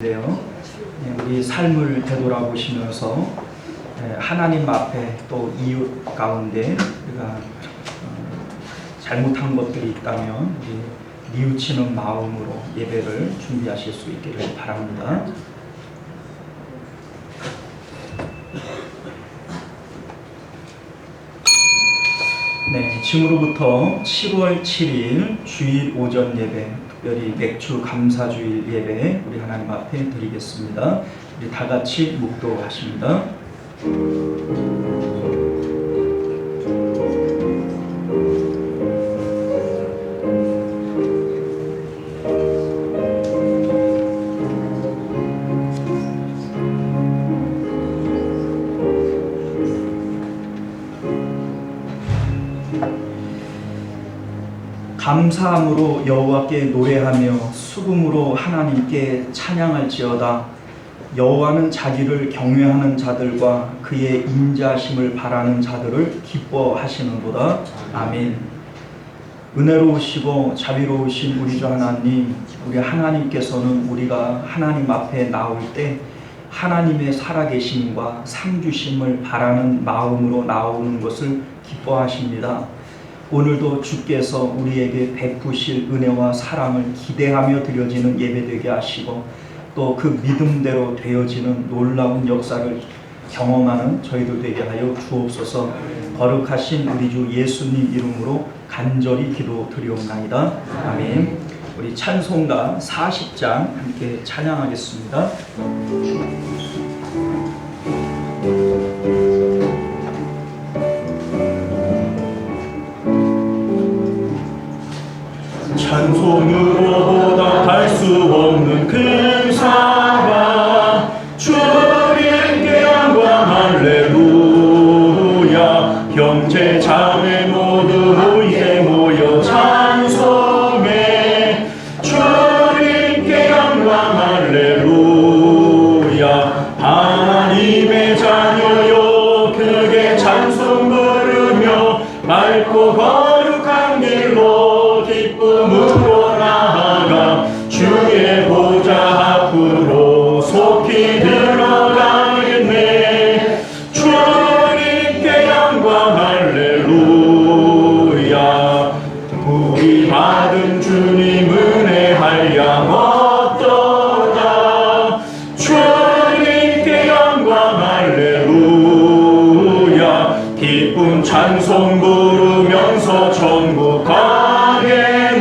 데요. 우리 삶을 되돌아보시면서 하나님 앞에 또 이웃 가운데 우리가 잘못한 것들이 있다면 뉘우치는 마음으로 예배를 준비하실 수 있기를 바랍니다. 네, 지금으로부터 7월 7일 주일 오전 예배, 특별히 맥주 감사주일 예배 우리 하나님 앞에 드리겠습니다. 우리 다 같이 묵도하십니다. 감사함으로 여호와께 노래하며 수금으로 하나님께 찬양할지어다. 여호와는 자기를 경외하는 자들과 그의 인자심을 바라는 자들을 기뻐하시는도다. 아멘. 은혜로우시고 자비로우신 우리 주 하나님, 우리 하나님께서는 우리가 하나님 앞에 나올 때 하나님의 살아계심과 상주심을 바라는 마음으로 나오는 것을 기뻐하십니다. 오늘도 주께서 우리에게 베푸실 은혜와 사랑을 기대하며 드려지는 예배 되게 하시고 또 그 믿음대로 되어지는 놀라운 역사를 경험하는 저희들 되게 하여 주옵소서. 거룩하신 우리 주 예수님 이름으로 간절히 기도드리옵나이다. 아멘. 우리 찬송가 40장 함께 찬양하겠습니다. 찬송으로 보답할 수 없는 큰 사랑, 주님께 영광 할렐루야. 형제 자매 모두 이제 모여 찬송해, 주님께 영광 할렐루야. 하나님의 자녀여 크게 찬송 부르며 맑고 거룩한 길로 기쁨으로 나아가 주의 보좌 앞으로 속히 들어가겠네. 주님께 영광 할렐루야. 우리 받은 주님 은혜 한량 어떠다. 주님께 영광 할렐루야. 기쁜 찬송 부르면서 천국 가겠네.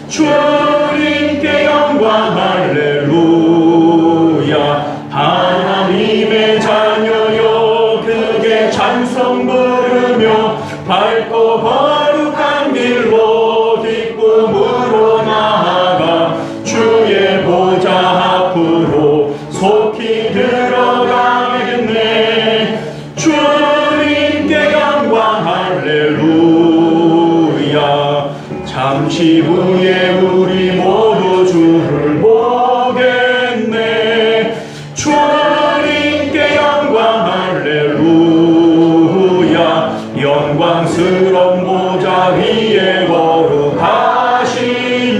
주님께 영광 할렐루야. 하나님의 자녀여 크게 찬송 부르며 밝고 거룩한 길로 기쁨으로 나아가 주의 보좌 앞으로 속히 들어가겠네. 주님께 영광 할렐루야. 잠시 후에 우리 모두 주를 보겠네. 주님께 영광 할렐루야. 영광스러운 보좌 위에 거룩하신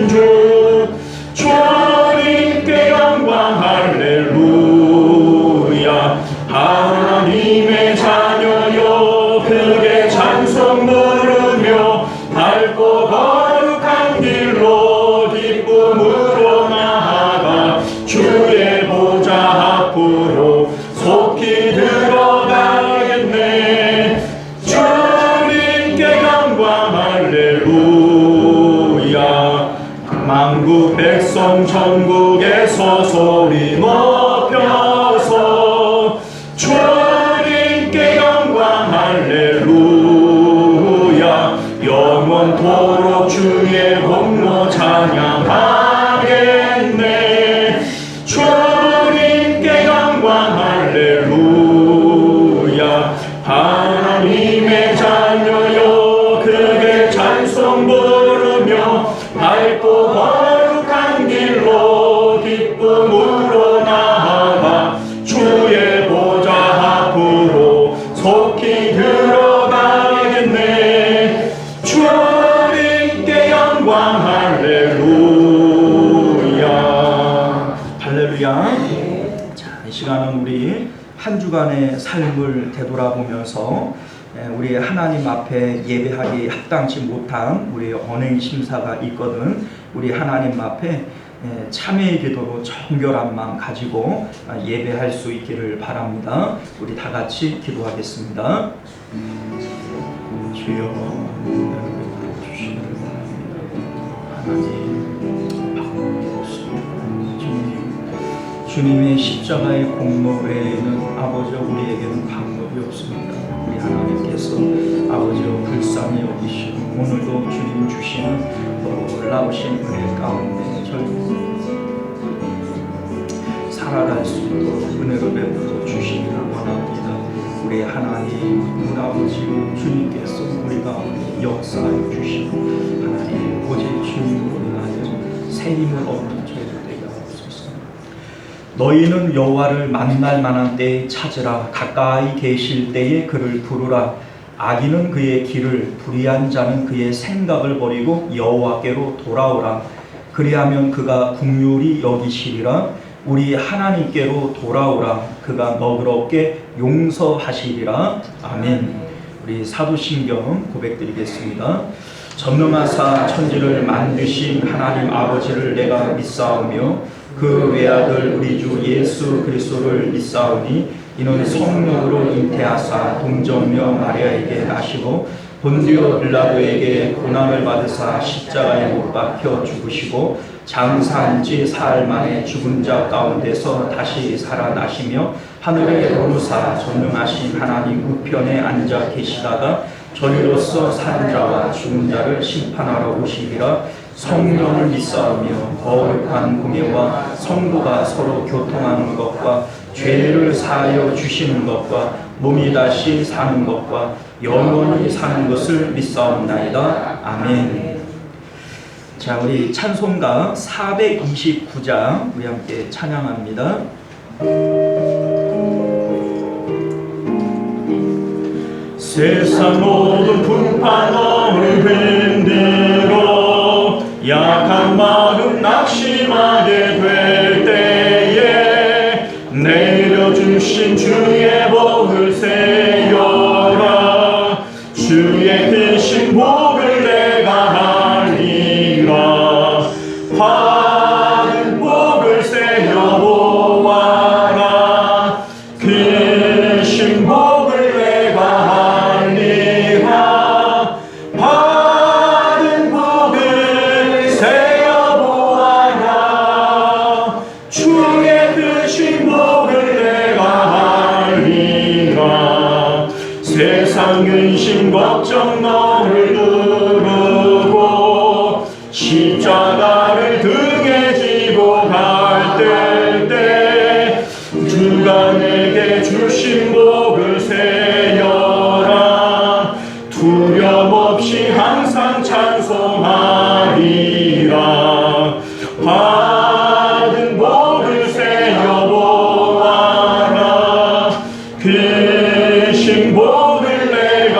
주, 주님께 영광 할렐루야. 하나님의 자녀여 크게 찬송 부르며 밝고 거룩한 길로 기쁨으로 나아가 주의 보좌 앞으로 속히 들어가겠네. 주님께 영광 할렐루야. 만국 백성 천국에서 소리 높여서 주님께 영광 할렐루야. 영원토록 주의 공로 찬양하겠네. 주님께 영광 할렐루야. 하나님의 자녀여 크게 찬송 부르며 밝고 거룩한 길로 기쁨으로 나아가 주의 보좌 앞으로 속히 들어가겠네. 주님께 영광 할렐루야. 할렐루야. 자, 이 시간은 우리 한 주간의 삶을 되돌아보면서 우리 하나님 앞에 예배하기 합당치 못한 우리 언행 심사가 있거든. 우리 하나님 앞에 참회의 기도로 정결한 마음 가지고 예배할 수 있기를 바랍니다. 우리 다 같이 기도하겠습니다. 주여, 주님의 십자가의 공로 외에는 아버지 우리에게는 방법이 없습니다. 우리 하나님께서 아버지로 불쌍히 여기시고 오늘도 주님 주시는 놀라우신 은혜 가운데 저희 살아갈 수 있도록 은혜를 베풀어 주시기를 원합니다. 우리 하나님 우리 아버지 주님께서 우리 가운데 역사하여 주시고 하나님 오직 주님으로 인하여 새 힘을 얻는 저희들 되게 하옵소서. 너희는 여호와를 만날 만한 때에 찾으라. 가까이 계실 때에 그를 부르라. 악인은 그의 길을, 불의한 자는 그의 생각을 버리고 여호와께로 돌아오라. 그리하면 그가 긍휼히 여기시리라. 우리 하나님께로 돌아오라. 그가 너그럽게 용서하시리라. 아멘. 우리 사도신경 고백드리겠습니다. 전능하사 천지를 만드신 하나님 아버지를 내가 믿사오며 그 외아들 우리 주 예수 그리스도를 믿사오니 이는 성령으로 잉태하사 동정녀 마리아에게 나시고 본디오 빌라도에게 고난을 받으사 십자가에 못 박혀 죽으시고 장사한 지 사흘 만에 죽은 자 가운데서 다시 살아나시며 하늘에 오르사 전능하신 하나님 우편에 앉아 계시다가 저희로서 사는 자와 죽은 자를 심판하러 오시리라. 성령을 믿사오며 거룩한 공예와 성도가 서로 교통하는 것과 죄를 사하여 주시는 것과 몸이 다시 사는 것과 영원히 사는 것을 믿사옵나이다. 아멘. 자, 우리 찬송가 429장 우리 함께 찬양합니다. 세상 모든 분판을 흔들어 약한 마음 낙심하게 될 때에 내려주신 주의 복을 세여라. 주의 크신 복을 내가 알리라. 받은 복을 세여 보아라. 크신 복을 내가 알리라. 받은 복을 세여 보아라. 주의 크신 복을 내가 알리라. 세상 근심 걱정 너를 두르고 십자가를 등에 지고 갈 때 주가 내게 주신 복을 세여라. 두려움 없이 항상 찬송하리라. 받은 복을 세여 보아라. 크신 복을 내가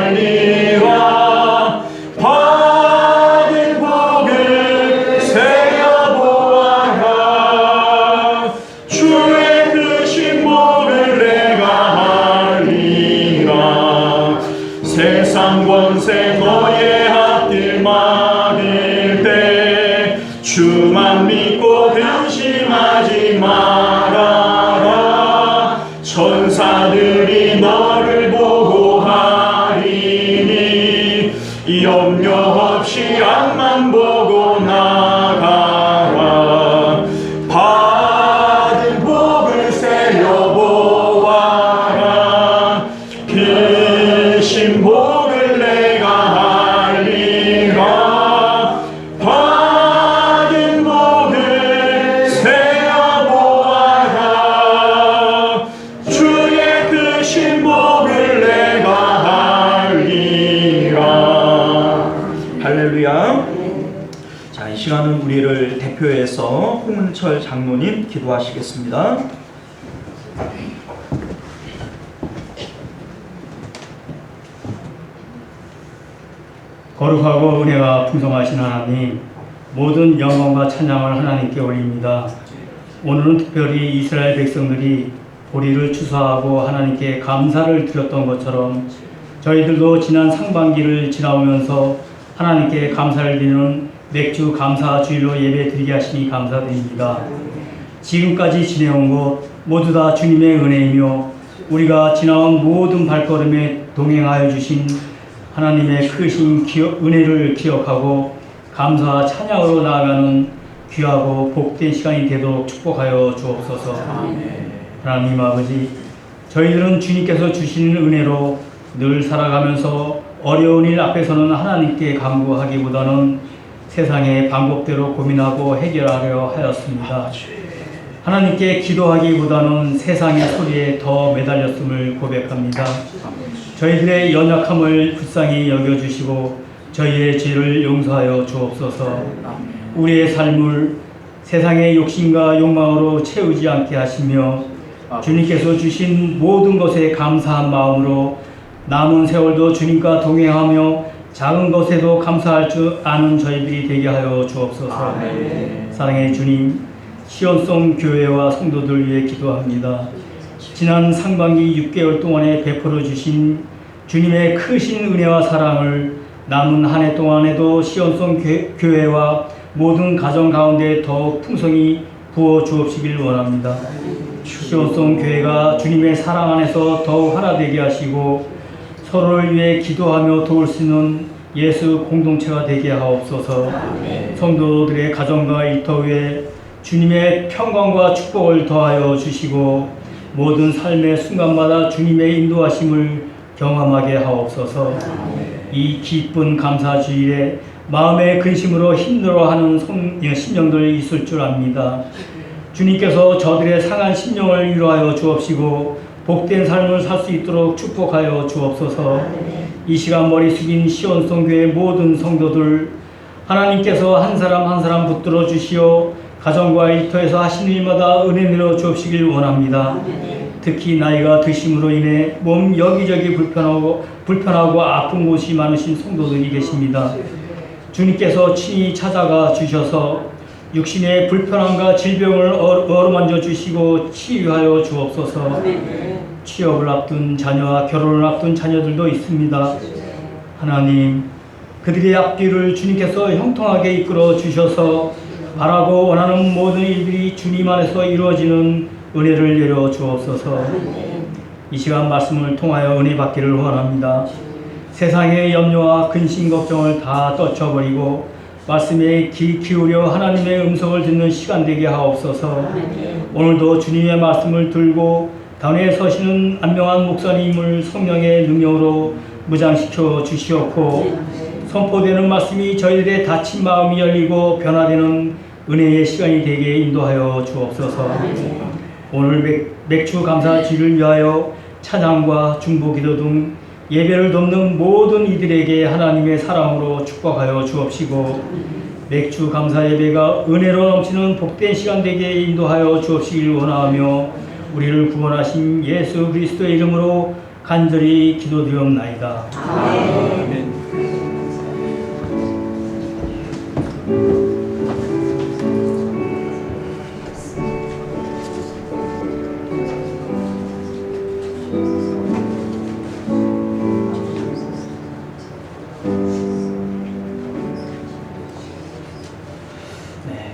알리라. 받은 복을 세여 보아라. 주의 크신 복을 내가 알리라. 세상 권세 너의 앞길 막을 때 주만 믿고 근심하지 말아라. 천사들이 너를 보호하리니 염려 없이 앞만 보고 나가라. 받은 복을 세여 보아라. 크신 복을 내가 알리라. 받은 복을 세여 보아라. 주의 크신 복을 내가 알리라. 할렐루야. 자, 이 시간은 우리를 대표해서 홍은철 장로님 기도하시겠습니다. 거룩하고 은혜가 풍성하신 하나님, 모든 영광과 찬양을 하나님께 올립니다. 오늘은 특별히 이스라엘 백성들이 보리를 추수하고 하나님께 감사를 드렸던 것처럼 저희들도 지난 상반기를 지나오면서 하나님께 감사를 드리는 맥주 감사 주일로 예배 드리게 하시니 감사드립니다. 지금까지 지내온 것 모두 다 주님의 은혜이며 우리가 지나온 모든 발걸음에 동행하여 주신 하나님의 크신 은혜를 기억하고 감사와 찬양으로 나아가는 귀하고 복된 시간이 되도록 축복하여 주옵소서. 하나님 아버지, 저희들은 주님께서 주시는 은혜로 늘 살아가면서 어려운 일 앞에서는 하나님께 간구하기보다는 세상의 방법대로 고민하고 해결하려 하였습니다. 하나님께 기도하기보다는 세상의 소리에 더 매달렸음을 고백합니다. 저희들의 연약함을 불쌍히 여겨주시고 저희의 죄를 용서하여 주옵소서. 우리의 삶을 세상의 욕심과 욕망으로 채우지 않게 하시며 주님께서 주신 모든 것에 감사한 마음으로 남은 세월도 주님과 동행하며 작은 것에도 감사할 줄 아는 저희들이 되게 하여 주옵소서. 사랑의 주님, 시온송 교회와 성도들 위해 기도합니다. 지난 상반기 6개월 동안에 베풀어 주신 주님의 크신 은혜와 사랑을 남은 한 해 동안에도 시온송 교회와 모든 가정 가운데 더욱 풍성히 부어 주옵시길 원합니다. 시온송 교회가 주님의 사랑 안에서 더욱 하나 되게 하시고 서로를 위해 기도하며 도울 수 있는 예수 공동체가 되게 하옵소서. 성도들의 가정과 일터 위에 주님의 평강과 축복을 더하여 주시고 모든 삶의 순간마다 주님의 인도하심을 경험하게 하옵소서. 이 기쁜 감사 주일에 마음의 근심으로 힘들어하는 심령들 있을 줄 압니다. 주님께서 저들의 상한 심령을 위로하여 주옵시고 복된 삶을 살 수 있도록 축복하여 주옵소서. 이 시간 머리 숙인 시온송 교회 모든 성도들 하나님께서 한 사람 한 사람 붙들어 주시어 가정과 일터에서 하시는 일마다 은혜 내려 주옵시길 원합니다. 특히 나이가 드심으로 인해 몸 여기저기 불편하고 아픈 곳이 많으신 성도들이 계십니다. 주님께서 친히 찾아가 주셔서 육신의 불편함과 질병을 어루만져 주시고 치유하여 주옵소서. 취업을 앞둔 자녀와 결혼을 앞둔 자녀들도 있습니다. 하나님, 그들의 앞길을 주님께서 형통하게 이끌어 주셔서 바라고 원하는 모든 일들이 주님 안에서 이루어지는 은혜를 내려 주옵소서. 이 시간 말씀을 통하여 은혜 받기를 원합니다. 세상의 염려와 근심 걱정을 다 떨쳐버리고 말씀에 귀 기울여 하나님의 음성을 듣는 시간 되게 하옵소서. 오늘도 주님의 말씀을 들고 단위에 서시는 안명한 목사님을 성령의 능력으로 무장시켜 주시옵고 선포되는 말씀이 저희들의 닫힌 마음이 열리고 변화되는 은혜의 시간이 되게 인도하여 주옵소서. 오늘 맥주 감사주를 위하여 찬양과 중보기도 등 예배를 돕는 모든 이들에게 하나님의 사랑으로 축복하여 주옵시고 맥주 감사 예배가 은혜로 넘치는 복된 시간 되게 인도하여 주옵시길 원하며 우리를 구원하신 예수 그리스도의 이름으로 간절히 기도드리옵나이다. 아멘.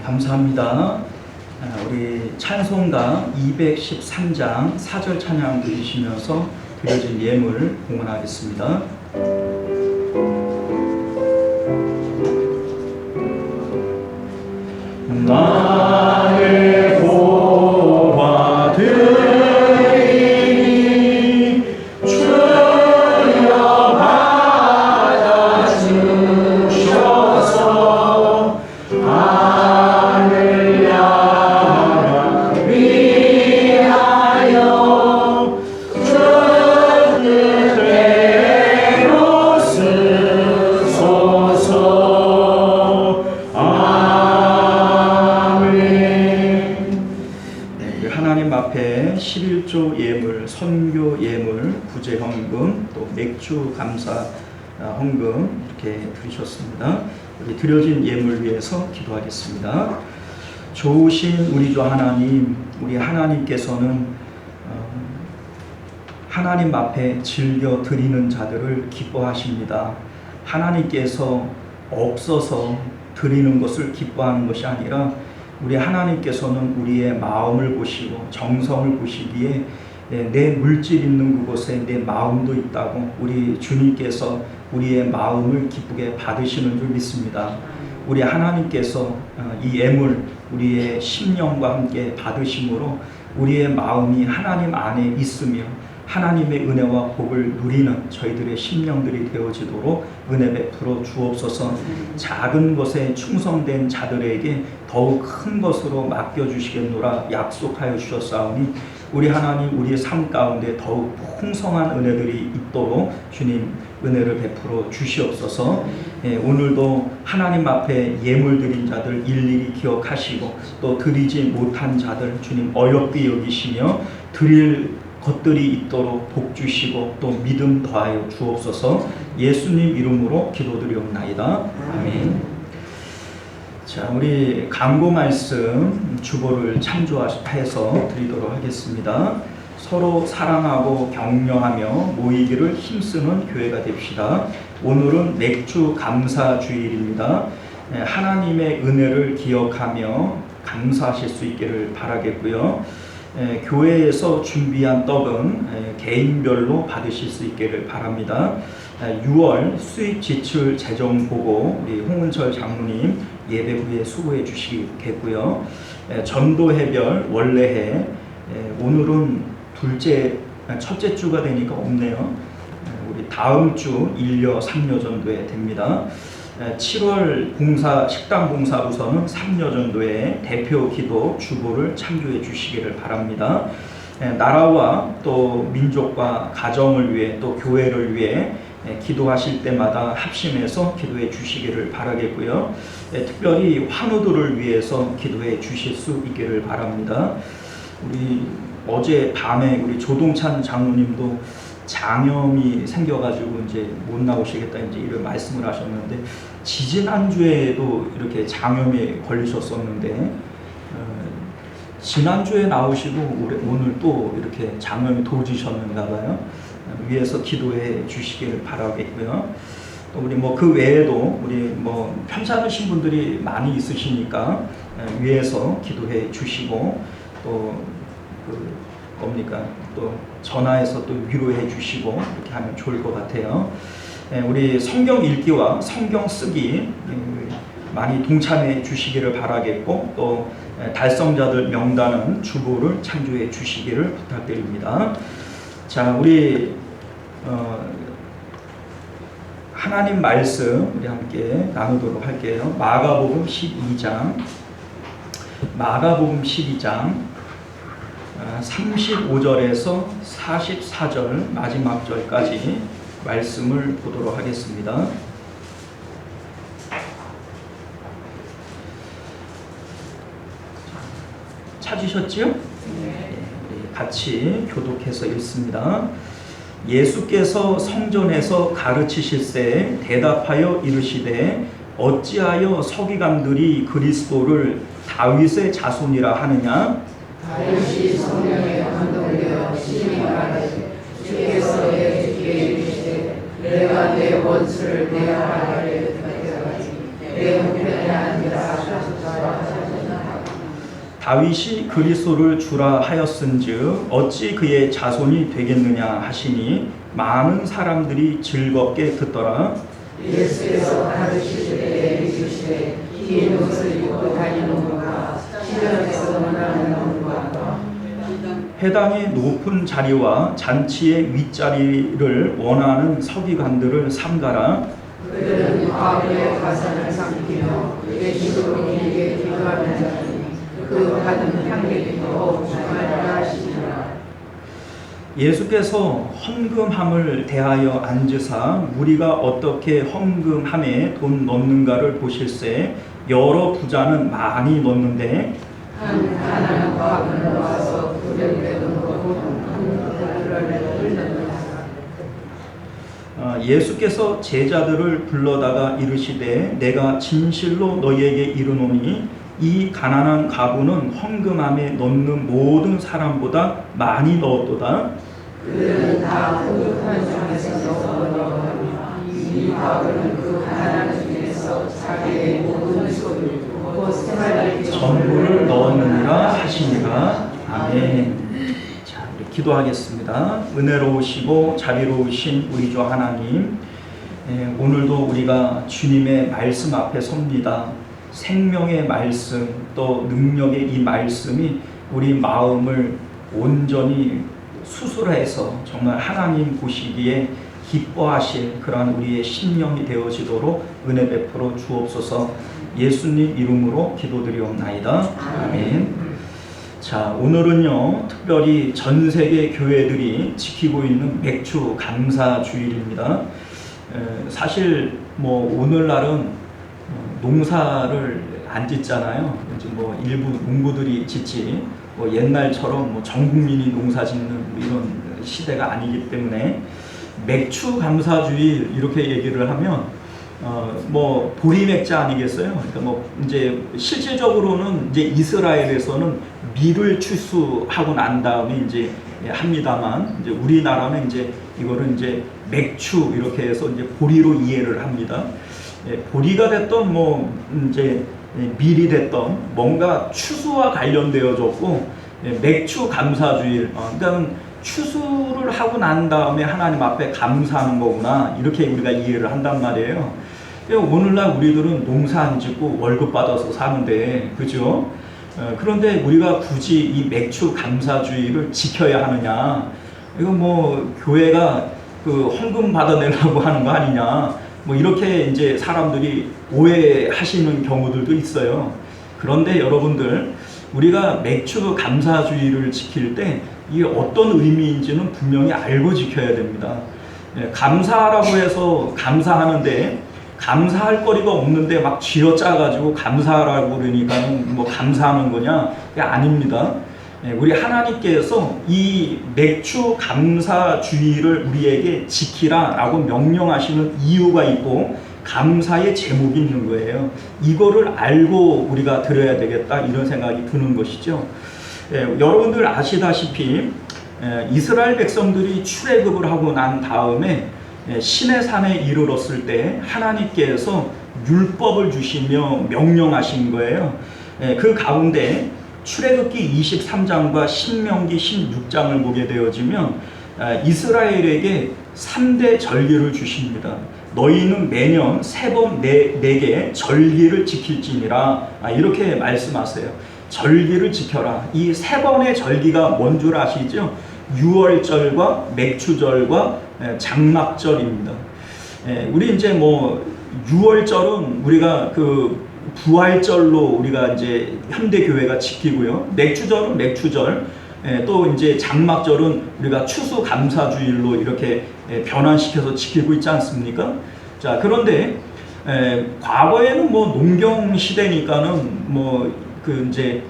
감사합니다. 우리 찬송가 213장 4절 찬양 드리시면서 드려진 예물 공헌하겠습니다. 나의 보화 드리니 주여 받아주셔서 하늘 나라 위하여 주 뜻대로 쓰소서. 하나님 앞에 11조 예물, 선교 예물, 부재 헌금, 또 맥주 감사 헌금 이렇게 드리셨습니다. 우리 드려진 예물 위해서 기도하겠습니다. 좋으신 우리 주 하나님, 우리 하나님께서는 하나님 앞에 즐겨 드리는 자들을 기뻐하십니다. 하나님께서 없어서 드리는 것을 기뻐하는 것이 아니라 우리 하나님께서는 우리의 마음을 보시고 정성을 보시기에 내 물질 있는 그곳에 내 마음도 있다고 우리 주님께서 우리의 마음을 기쁘게 받으시는 줄 믿습니다. 우리 하나님께서 이 예물 우리의 심령과 함께 받으심으로 우리의 마음이 하나님 안에 있으며 하나님의 은혜와 복을 누리는 저희들의 심령들이 되어지도록 은혜 베풀어 주옵소서. 작은 것에 충성된 자들에게 더욱 큰 것으로 맡겨주시겠노라 약속하여 주셨사오니 우리 하나님 우리의 삶 가운데 더욱 풍성한 은혜들이 있도록 주님 은혜를 베풀어 주시옵소서. 오늘도 하나님 앞에 예물 드린 자들 일일이 기억하시고 또 드리지 못한 자들 주님 어렵게 여기시며 드릴 것들이 있도록 복 주시고 또 믿음 더하여 주옵소서. 예수님 이름으로 기도드리옵나이다. 아멘. 자, 우리 강고 말씀 주보를 참조해서 드리도록 하겠습니다. 서로 사랑하고 격려하며 모이기를 힘쓰는 교회가 됩시다. 오늘은 맥주 감사 주일입니다. 하나님의 은혜를 기억하며 감사하실 수 있기를 바라겠고요. 교회에서 준비한 떡은 개인별로 받으실 수 있기를 바랍니다. 6월 수익 지출 재정 보고 우리 홍은철 장로님 예배 후에 수고해 주시겠고요. 전도 해별 원래해 오늘은 첫째 주가 되니까 없네요. 우리 다음 주 1여 3여 전도에 됩니다. 7월 식당 봉사부서는 3여 전도에 대표 기도 주보를 참조해 주시기를 바랍니다. 나라와 또 민족과 가정을 위해 또 교회를 위해 기도하실 때마다 합심해서 기도해 주시기를 바라겠고요. 특별히 환우들을 위해서 기도해 주실 수 있기를 바랍니다. 우리 어제 밤에 우리 조동찬 장로님도 장염이 생겨가지고 이제 못 나오시겠다 이제 이런 말씀을 하셨는데 지지난주에도 이렇게 장염에 걸리셨었는데 지난주에 나오시고 오늘 또 이렇게 장염이 도지셨는가 봐요. 위에서 기도해 주시기를 바라겠고요. 또 우리 그 외에도 우리 편찮으신 분들이 많이 있으시니까 위에서 기도해 주시고 또 또 전화해서 또 위로해 주시고 이렇게 하면 좋을 것 같아요. 우리 성경 읽기와 성경 쓰기 많이 동참해 주시기를 바라겠고 또 달성자들 명단은 주보를 참조해 주시기를 부탁드립니다. 자, 우리 하나님 말씀 우리 함께 나누도록 할게요. 마가복음 12장 35절에서 44절 마지막 절까지 말씀을 보도록 하겠습니다. 찾으셨지요? 네. 같이 교독해서 읽습니다. 예수께서 성전에서 가르치실새 대답하여 이르시되 어찌하여 서기관들이 그리스도를 다윗의 자손이라 하느냐? 다윗이 성령에 감동되어 심히 말하되 주께서 내 주께 이르시되 내가 내 원수를 내 아래에 두겠다지 내 형편이 아니라 하셨다. 다윗이 그리스도를 주라 하였은즉 어찌 그의 자손이 되겠느냐 하시니 많은 사람들이 즐겁게 듣더라. 예수께서 가르치실 때에 이르시되 긴 옷을 입고 다니는 것과 시장에서 논하는 것과 회당의 높은 자리와 잔치의 윗자리를 원하는 서기관들을 삼가라. 그들은 과부의 가산을 삼키며 그의 기도로 길게 기도하는 자니 그 받은 향기도 주말이라 하시니라. 예수께서 헌금함을 대하여 앉으사 무리가 어떻게 헌금함에 돈 넣는가를 보실새 여러 부자는 많이 넣는데 한 가난한 과부는 와서 그들에게 놓고 예수께서 제자들을 불러다가 이르시되 내가 진실로 너희에게 이르노니 이 가난한 과부는 헌금함에 넣는 모든 사람보다 많이 넣었도다. 그들은 다 부족한 중에서 넣었더니 이 과부는 그 가난 중에서 자기의 모든 소유 곧 생활비 전부를 넣었느니라 하시니라. 아멘. 자, 우리 기도하겠습니다. 은혜로우시고 자비로우신 우리 주 하나님, 오늘도 우리가 주님의 말씀 앞에 섭니다. 생명의 말씀, 또 능력의 이 말씀이 우리 마음을 온전히 수술해서 정말 하나님 보시기에 기뻐하실 그러한 우리의 심령이 되어지도록 은혜 베풀어 주옵소서. 예수님 이름으로 기도드리옵나이다. 아멘. 자, 오늘은요 특별히 전 세계 교회들이 지키고 있는 맥주 감사 주일입니다. 사실 뭐 오늘날은 농사를 안 짓잖아요. 이제 뭐 일부 농부들이 짓지 뭐 옛날처럼 뭐 전 국민이 농사 짓는 이런 시대가 아니기 때문에 맥주 감사주일 이렇게 얘기를 하면 뭐 보리맥주 아니겠어요? 그러니까 뭐 이제 실질적으로는 이제 이스라엘에서는 밀을 추수하고 난 다음에 이제 합니다만, 이제 우리나라는 이제 이거를 이제 맥주 이렇게 해서 이제 보리로 이해를 합니다. 보리가 됐던 뭐 이제 밀이 됐던 뭔가 추수와 관련되어졌고, 맥주 감사주일, 그러니까 추수를 하고 난 다음에 하나님 앞에 감사하는 거구나, 이렇게 우리가 이해를 한단 말이에요. 오늘날 우리들은 농사 안 짓고 월급 받아서 사는데, 그죠? 그런데 우리가 굳이 이 맥주 감사주의를 지켜야 하느냐? 이거 뭐 교회가 그 헌금 받아내려고 하는 거 아니냐? 뭐 이렇게 이제 사람들이 오해하시는 경우들도 있어요. 그런데 여러분들, 우리가 맥주 감사주의를 지킬 때 이게 어떤 의미인지는 분명히 알고 지켜야 됩니다. 감사라고 해서 감사하는데 감사할 거리가 없는데 막 쥐어짜가지고 감사하라고 그러니까는 뭐 감사하는 거냐? 그게 아닙니다. 우리 하나님께서 이 맥주 감사주의를 우리에게 지키라라고 명령하시는 이유가 있고 감사의 제목이 있는 거예요. 이거를 알고 우리가 들어야 되겠다, 이런 생각이 드는 것이죠. 여러분들 아시다시피 이스라엘 백성들이 출애굽을 하고 난 다음에 시내 산에 이르렀을 때 하나님께서 율법을 주시며 명령하신 거예요. 그 가운데 출애굽기 23장과 신명기 16장을 보게 되어지면 이스라엘에게 3대 절기를 주십니다. 너희는 매년 3번 내게 절기를 지킬지니라, 이렇게 말씀하세요. 절기를 지켜라. 이 3번의 절기가 뭔 줄 아시죠? 유월절과 맥주절과 장막절입니다. 우리 이제 뭐 유월절은 우리가 그 부활절로 우리가 이제 현대 교회가 지키고요. 맥주절은 맥주절, 또 이제 장막절은 우리가 추수감사주일로 이렇게 변환시켜서 지키고 있지 않습니까? 자, 그런데 과거에는 뭐 농경 시대니까는 뭐 그 이제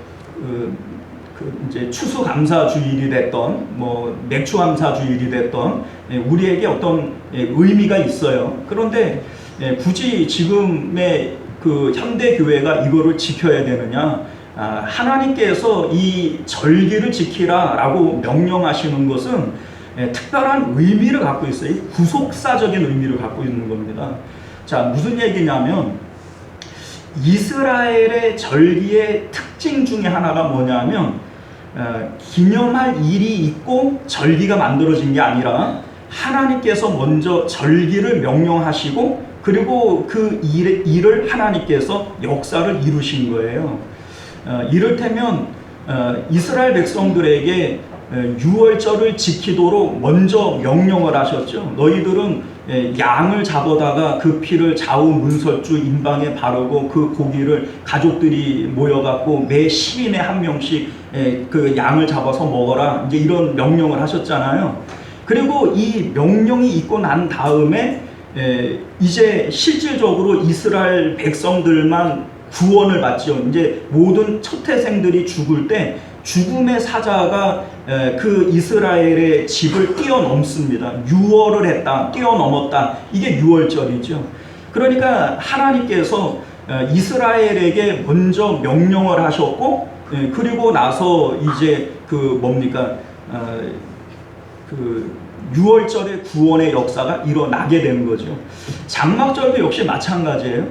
이제 추수감사주일이 됐던 뭐 맥주감사주일이 됐던 우리에게 어떤 의미가 있어요. 그런데 굳이 지금의 그 현대 교회가 이거를 지켜야 되느냐? 하나님께서 이 절기를 지키라라고 명령하시는 것은 특별한 의미를 갖고 있어요. 구속사적인 의미를 갖고 있는 겁니다. 자, 무슨 얘기냐면 이스라엘의 절기의 특징 중에 하나가 뭐냐면 기념할 일이 있고 절기가 만들어진 게 아니라 하나님께서 먼저 절기를 명령하시고 그리고 그 일을 하나님께서 역사를 이루신 거예요. 이를테면 이스라엘 백성들에게 유월절을 지키도록 먼저 명령을 하셨죠. 너희들은 양을 잡아다가 그 피를 좌우 문설주 임방에 바르고 그 고기를 가족들이 모여갖고 매 10인에 한 명씩 그 양을 잡아서 먹어라, 이제 이런 명령을 하셨잖아요. 그리고 이 명령이 있고 난 다음에 이제 실질적으로 이스라엘 백성들만 구원을 받죠. 이제 모든 첫 태생들이 죽을 때 죽음의 사자가 그 이스라엘의 집을 뛰어넘습니다. 유월을 했다, 뛰어넘었다. 이게 유월절이죠. 그러니까 하나님께서 이스라엘에게 먼저 명령을 하셨고, 그리고 나서 이제 그 뭡니까, 그 6월절의 구원의 역사가 일어나게 된 거죠. 장막절도 역시 마찬가지예요.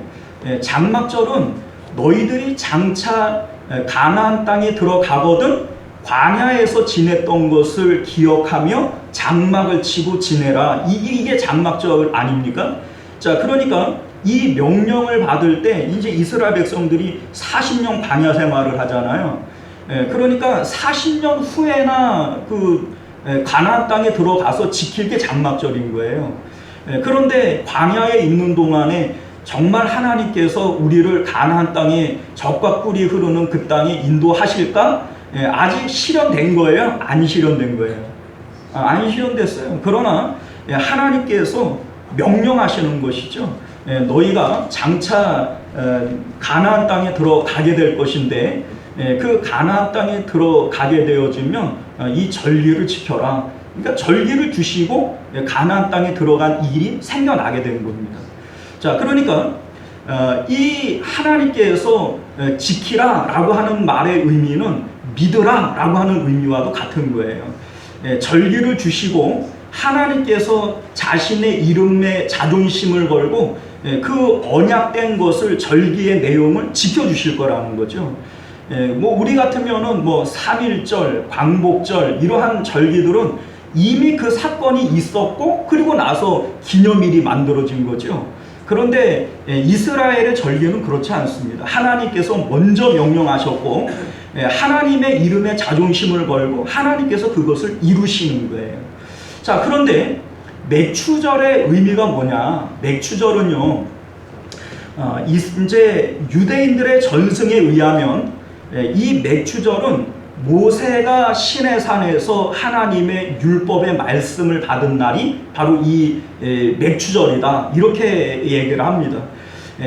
장막절은 너희들이 장차 가나안 땅에 들어가거든 광야에서 지냈던 것을 기억하며 장막을 치고 지내라. 이게 장막절 아닙니까? 자, 그러니까 이 명령을 받을 때 이제 이스라엘 백성들이 40년 광야 생활을 하잖아요. 그러니까 40년 후에나 그 가나안 땅에 들어가서 지킬 게 장막절인 거예요. 그런데 광야에 있는 동안에 정말 하나님께서 우리를 가나안 땅에 젖과 꿀이 흐르는 그 땅에 인도하실까? 아직 실현된 거예요? 안 실현된 거예요? 안 실현됐어요. 그러나 하나님께서 명령하시는 것이죠. 너희가 장차 가나안 땅에 들어가게 될 것인데, 그 가나안 땅에 들어가게 되어지면 이 절기를 지켜라. 그러니까 절기를 주시고 가나안 땅에 들어간 일이 생겨나게 된 겁니다. 자, 그러니까 이 하나님께서 지키라라고 하는 말의 의미는 믿으라라고 하는 의미와도 같은 거예요. 절기를 주시고 하나님께서 자신의 이름에 자존심을 걸고 그 언약된 것을, 절기의 내용을 지켜주실 거라는 거죠. 뭐 우리 같으면은 뭐 3.1절, 광복절 이러한 절기들은 이미 그 사건이 있었고 그리고 나서 기념일이 만들어진 거죠. 그런데 이스라엘의 절기는 그렇지 않습니다. 하나님께서 먼저 명령하셨고 하나님의 이름에 자존심을 걸고 하나님께서 그것을 이루시는 거예요. 자, 그런데 맥추절의 의미가 뭐냐? 맥추절은요, 이제 유대인들의 전승에 의하면 이 맥추절은 모세가 시내산에서 하나님의 율법의 말씀을 받은 날이 바로 이 맥추절이다, 이렇게 얘기를 합니다.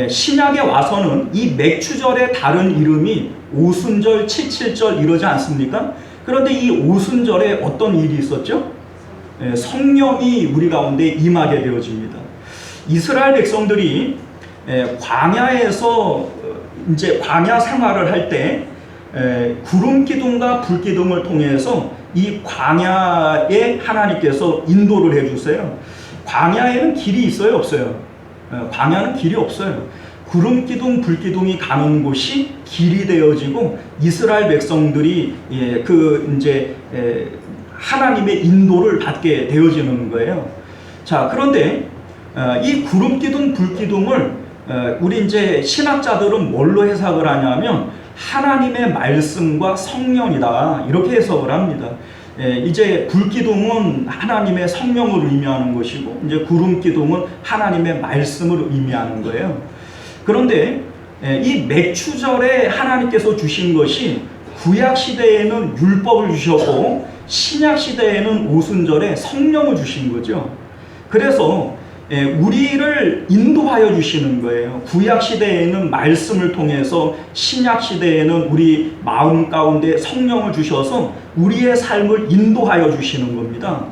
신약에 와서는 이 맥추절의 다른 이름이 오순절, 칠칠절 이러지 않습니까? 그런데 이 오순절에 어떤 일이 있었죠? 성령이 우리 가운데 임하게 되어집니다. 이스라엘 백성들이 광야에서 이제 광야 생활을 할 때 구름 기둥과 불 기둥을 통해서 이 광야에 하나님께서 인도를 해주세요. 광야에는 길이 있어요, 없어요? 광야는 길이 없어요. 구름 기둥, 불 기둥이 가는 곳이 길이 되어지고 이스라엘 백성들이 그 이제 하나님의 인도를 받게 되어지는 거예요. 자, 그런데 이 구름 기둥, 불 기둥을 우리 이제 신학자들은 뭘로 해석을 하냐면 하나님의 말씀과 성령이다, 이렇게 해석을 합니다. 이제 불 기둥은 하나님의 성령을 의미하는 것이고 이제 구름 기둥은 하나님의 말씀을 의미하는 거예요. 그런데 이 맥추절에 하나님께서 주신 것이 구약 시대에는 율법을 주셨고 신약 시대에는 오순절에 성령을 주신 거죠. 그래서 우리를 인도하여 주시는 거예요. 구약 시대에는 말씀을 통해서, 신약 시대에는 우리 마음 가운데 성령을 주셔서 우리의 삶을 인도하여 주시는 겁니다.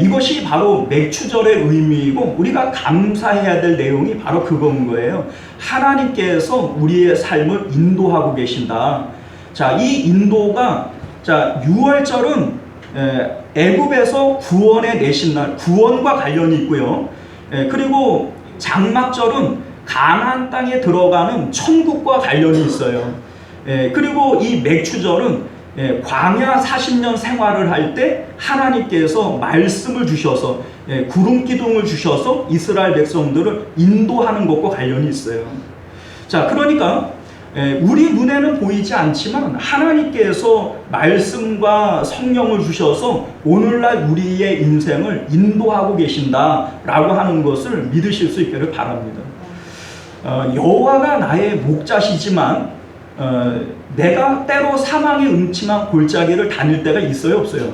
이것이 바로 맥추절의 의미이고 우리가 감사해야 될 내용이 바로 그건 거예요. 하나님께서 우리의 삶을 인도하고 계신다. 자, 이 인도가, 자, 6월절은 애굽에서 구원해 내신 날, 구원과 관련이 있고요. 그리고 장막절은 가나안 땅에 들어가는 천국과 관련이 있어요. 그리고 이 맥추절은 광야 40년 생활을 할 때 하나님께서 말씀을 주셔서 구름 기둥을 주셔서 이스라엘 백성들을 인도하는 것과 관련이 있어요. 자, 그러니까 우리 눈에는 보이지 않지만 하나님께서 말씀과 성령을 주셔서 오늘날 우리의 인생을 인도하고 계신다라고 하는 것을 믿으실 수 있기를 바랍니다. 여호와가 나의 목자시지만 내가 때로 사망의 음침한 골짜기를 다닐 때가 있어요, 없어요?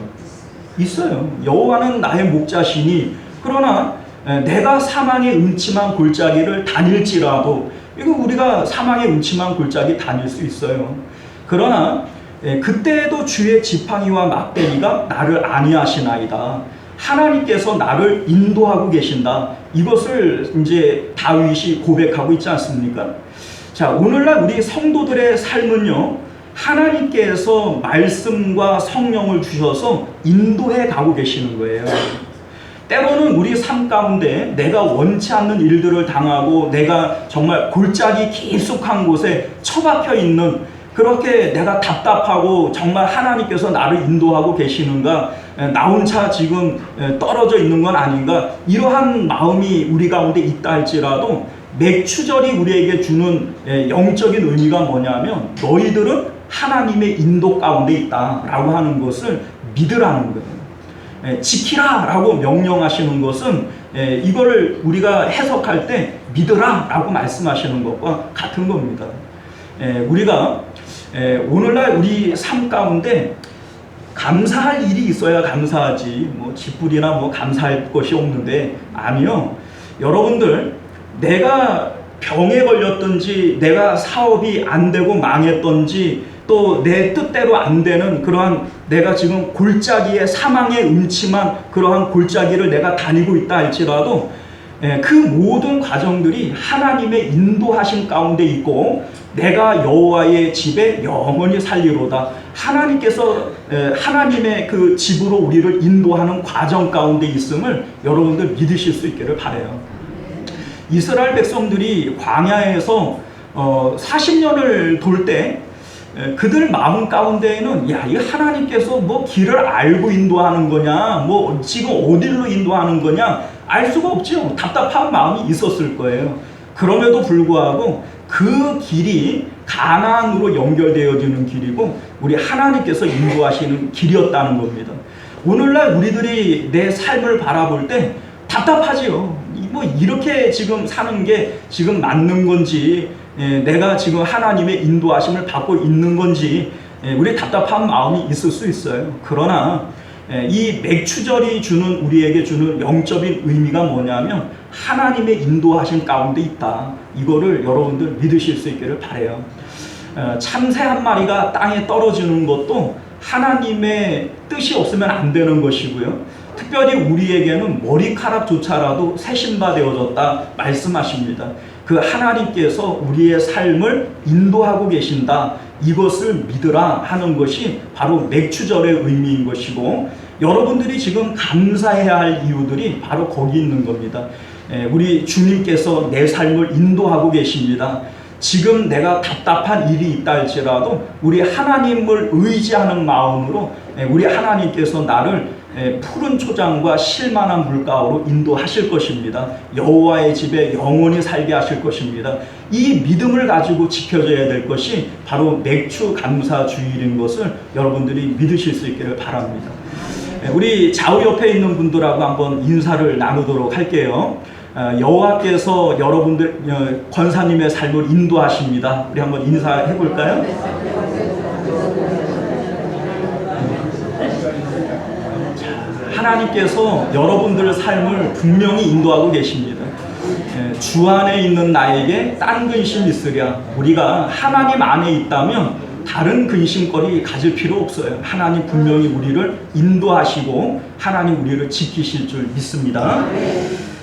있어요. 여호와는 나의 목자시니, 그러나 내가 사망의 음침한 골짜기를 다닐지라도, 이거 우리가 사망의 음침한 골짜기 다닐 수 있어요. 그러나 그때에도 주의 지팡이와 막대기가 나를 안위하시나이다. 하나님께서 나를 인도하고 계신다. 이것을 이제 다윗이 고백하고 있지 않습니까? 자, 오늘날 우리 성도들의 삶은요, 하나님께서 말씀과 성령을 주셔서 인도해 가고 계시는 거예요. 때로는 우리 삶 가운데 내가 원치 않는 일들을 당하고 내가 정말 골짜기 깊숙한 곳에 처박혀 있는, 그렇게 내가 답답하고 정말 하나님께서 나를 인도하고 계시는가, 나 혼자 지금 떨어져 있는 건 아닌가, 이러한 마음이 우리 가운데 있다 할지라도 맥추절이 우리에게 주는 영적인 의미가 뭐냐면, 너희들은 하나님의 인도 가운데 있다라고 하는 것을 믿으라는 거예요. 지키라 라고 명령하시는 것은 이거를 우리가 해석할 때 믿으라 라고 말씀하시는 것과 같은 겁니다. 우리가 오늘날 우리 삶 가운데 감사할 일이 있어야 감사하지, 뭐 기쁘리나 뭐 감사할 것이 없는데, 아니요. 여러분들, 내가 병에 걸렸든지 내가 사업이 안 되고 망했든지 또 내 뜻대로 안 되는 그러한, 내가 지금 골짜기에 사망의 음침한 그러한 골짜기를 내가 다니고 있다 할지라도 그 모든 과정들이 하나님의 인도하심 가운데 있고, 내가 여호와의 집에 영원히 살리로다, 하나님께서 하나님의 그 집으로 우리를 인도하는 과정 가운데 있음을 여러분들 믿으실 수 있기를 바라요. 이스라엘 백성들이 광야에서 40년을 돌 때 그들 마음 가운데에는, 야, 이 하나님께서 뭐 길을 알고 인도하는 거냐, 뭐 지금 어디로 인도하는 거냐, 알 수가 없죠. 답답한 마음이 있었을 거예요. 그럼에도 불구하고 그 길이 가나안으로 연결되어지는 길이고, 우리 하나님께서 인도하시는 길이었다는 겁니다. 오늘날 우리들이 내 삶을 바라볼 때 답답하지요. 뭐 이렇게 지금 사는 게 지금 맞는 건지, 내가 지금 하나님의 인도하심을 받고 있는 건지, 우리 답답한 마음이 있을 수 있어요. 그러나 이 맥추절이 주는, 우리에게 주는 영적인 의미가 뭐냐면, 하나님의 인도하심 가운데 있다. 이거를 여러분들 믿으실 수 있기를 바라요. 참새 한 마리가 땅에 떨어지는 것도 하나님의 뜻이 없으면 안 되는 것이고요. 특별히 우리에게는 머리카락조차라도 새 신바 되어졌다 말씀하십니다. 그 하나님께서 우리의 삶을 인도하고 계신다, 이것을 믿으라 하는 것이 바로 맥추절의 의미인 것이고, 여러분들이 지금 감사해야 할 이유들이 바로 거기 있는 겁니다. 우리 주님께서 내 삶을 인도하고 계십니다. 지금 내가 답답한 일이 있다 할지라도 우리 하나님을 의지하는 마음으로 우리 하나님께서 나를 푸른 초장과 실만한 물가로 인도하실 것입니다. 여호와의 집에 영원히 살게 하실 것입니다. 이 믿음을 가지고 지켜져야 될 것이 바로 맥추 감사 주일인 것을 여러분들이 믿으실 수 있기를 바랍니다. 우리 좌우 옆에 있는 분들하고 한번 인사를 나누도록 할게요. 여호와께서 여러분들 권사님의 삶을 인도하십니다. 우리 한번 인사해 볼까요? 하나님께서 여러분들의 삶을 분명히 인도하고 계십니다. 주 안에 있는 나에게 딴 근심 있으랴. 우리가 하나님 안에 있다면 다른 근심거리 가질 필요 없어요. 하나님 분명히 우리를 인도하시고 하나님 우리를 지키실 줄 믿습니다.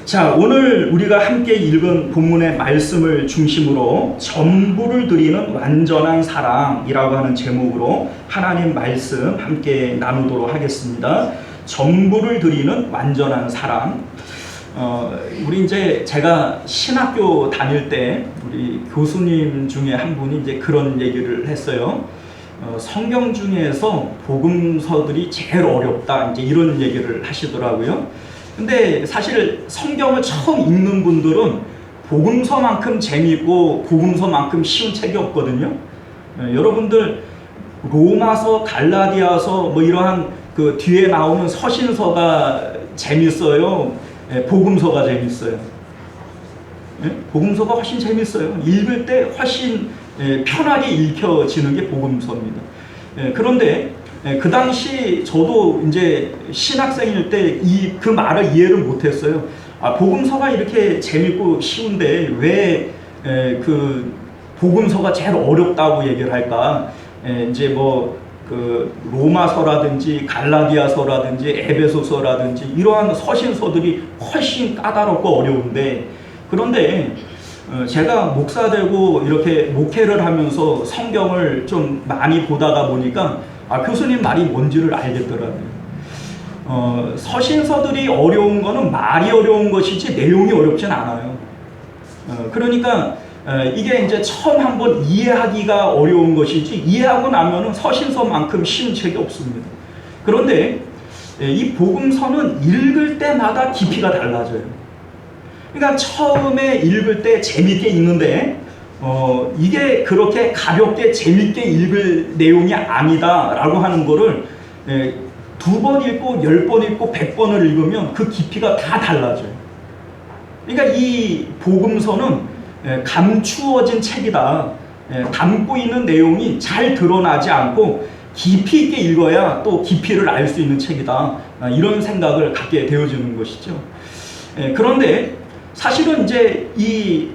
자, 오늘 우리가 함께 읽은 본문의 말씀을 중심으로 전부를 드리는 완전한 사랑이라고 하는 제목으로 하나님 말씀 함께 나누도록 하겠습니다. 전부를 드리는 완전한 사랑. 우리 이제 제가 신학교 다닐 때 우리 교수님 중에 한 분이 이제 그런 얘기를 했어요. 성경 중에서 복음서들이 제일 어렵다, 이제 이런 얘기를 하시더라고요. 근데 사실 성경을 처음 읽는 분들은 복음서만큼 재미있고 복음서만큼 쉬운 책이 없거든요. 여러분들 로마서, 갈라디아서 뭐 이러한 그 뒤에 나오는 서신서가 재밌어요? 복음서가 재밌어요? 복음서가 훨씬 재밌어요. 읽을 때 훨씬 편하게 읽혀지는 게 복음서입니다. 그런데 그 당시 저도 이제 신학생일 때 그 말을 이해를 못했어요. 복음서가 이렇게 재밌고 쉬운데 왜 그 복음서가 제일 어렵다고 얘기를 할까? 이제 뭐 그 로마서라든지 갈라디아서라든지 에베소서라든지 이러한 서신서들이 훨씬 까다롭고 어려운데, 그런데 제가 목사 되고 이렇게 목회를 하면서 성경을 좀 많이 보다가 보니까 교수님 말이 뭔지를 알겠더라고요. 서신서들이 어려운 거는 말이 어려운 것이지 내용이 어렵진 않아요. 그러니까 이게 이제 처음 한번 이해하기가 어려운 것이지 이해하고 나면은 서신서만큼 쉬운 책이 없습니다. 그런데 이 복음서는 읽을 때마다 깊이가 달라져요. 그러니까 처음에 읽을 때 재밌게 읽는데 이게 그렇게 가볍게 재밌게 읽을 내용이 아니다라고 하는 거를 2번 읽고 10번 읽고 100번을 읽으면 그 깊이가 다 달라져요. 그러니까 이 복음서는 감추어진 책이다. 담고 있는 내용이 잘 드러나지 않고 깊이 있게 읽어야 또 깊이를 알 수 있는 책이다. 이런 생각을 갖게 되어지는 것이죠. 그런데 사실은 이제 이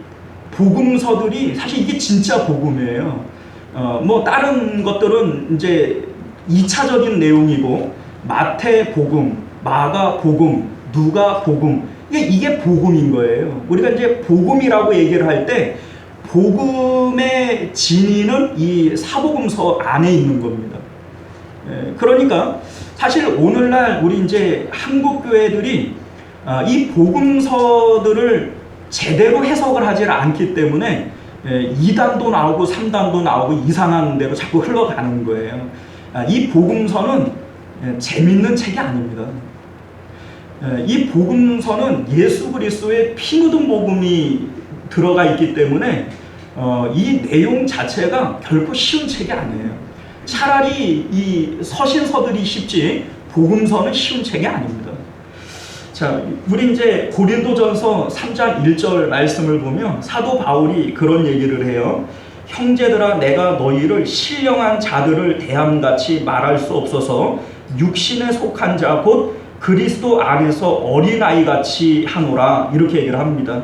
복음서들이 사실 이게 진짜 복음이에요. 뭐 다른 것들은 이제 2차적인 내용이고 마태복음, 마가복음, 누가복음 이게 복음인 거예요. 우리가 이제 복음이라고 얘기를 할 때 복음의 진위는 이 사복음서 안에 있는 겁니다. 그러니까 사실 오늘날 우리 이제 한국 교회들이 이 복음서들을 제대로 해석을 하지 않기 때문에 2단도 나오고 3단도 나오고 이상한 대로 자꾸 흘러가는 거예요. 이 복음서는 재밌는 책이 아닙니다. 이 복음서는 예수 그리스도의 피 묻은 복음이 들어가 있기 때문에 이 내용 자체가 결코 쉬운 책이 아니에요. 차라리 이 서신서들이 쉽지 복음서는 쉬운 책이 아닙니다. 자, 우리 이제 고린도전서 3장 1절 말씀을 보면 사도 바울이 그런 얘기를 해요. 형제들아 내가 너희를 신령한 자들을 대함같이 말할 수 없어서 육신에 속한 자 곧 그리스도 안에서 어린아이같이 하노라 이렇게 얘기를 합니다.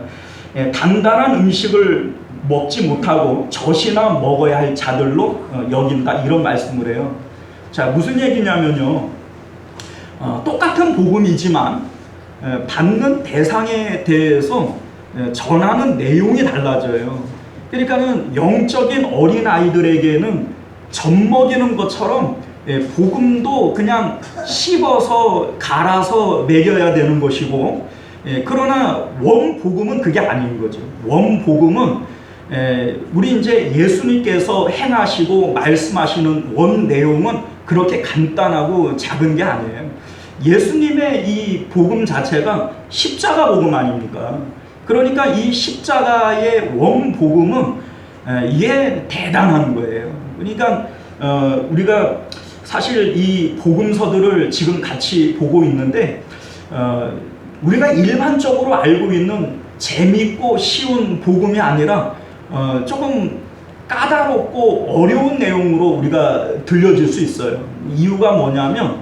단단한 음식을 먹지 못하고 젖이나 먹어야 할 자들로 여긴다 이런 말씀을 해요. 자, 무슨 얘기냐면요. 똑같은 복음이지만 받는 대상에 대해서 전하는 내용이 달라져요. 그러니까는 영적인 어린아이들에게는 젖 먹이는 것처럼 복음도 그냥 씹어서 갈아서 먹여야 되는 것이고 그러나 원복음은 그게 아닌 거죠. 원복음은 우리 이제 예수님께서 행하시고 말씀하시는 원 내용은 그렇게 간단하고 작은 게 아니에요. 예수님의 이 복음 자체가 십자가 복음 아닙니까? 그러니까 이 십자가의 원복음은 이게 대단한 거예요. 그러니까 우리가 사실 이 복음서들을 지금 같이 보고 있는데 우리가 일반적으로 알고 있는 재밌고 쉬운 복음이 아니라 조금 까다롭고 어려운 내용으로 우리가 들려질 수 있어요. 이유가 뭐냐면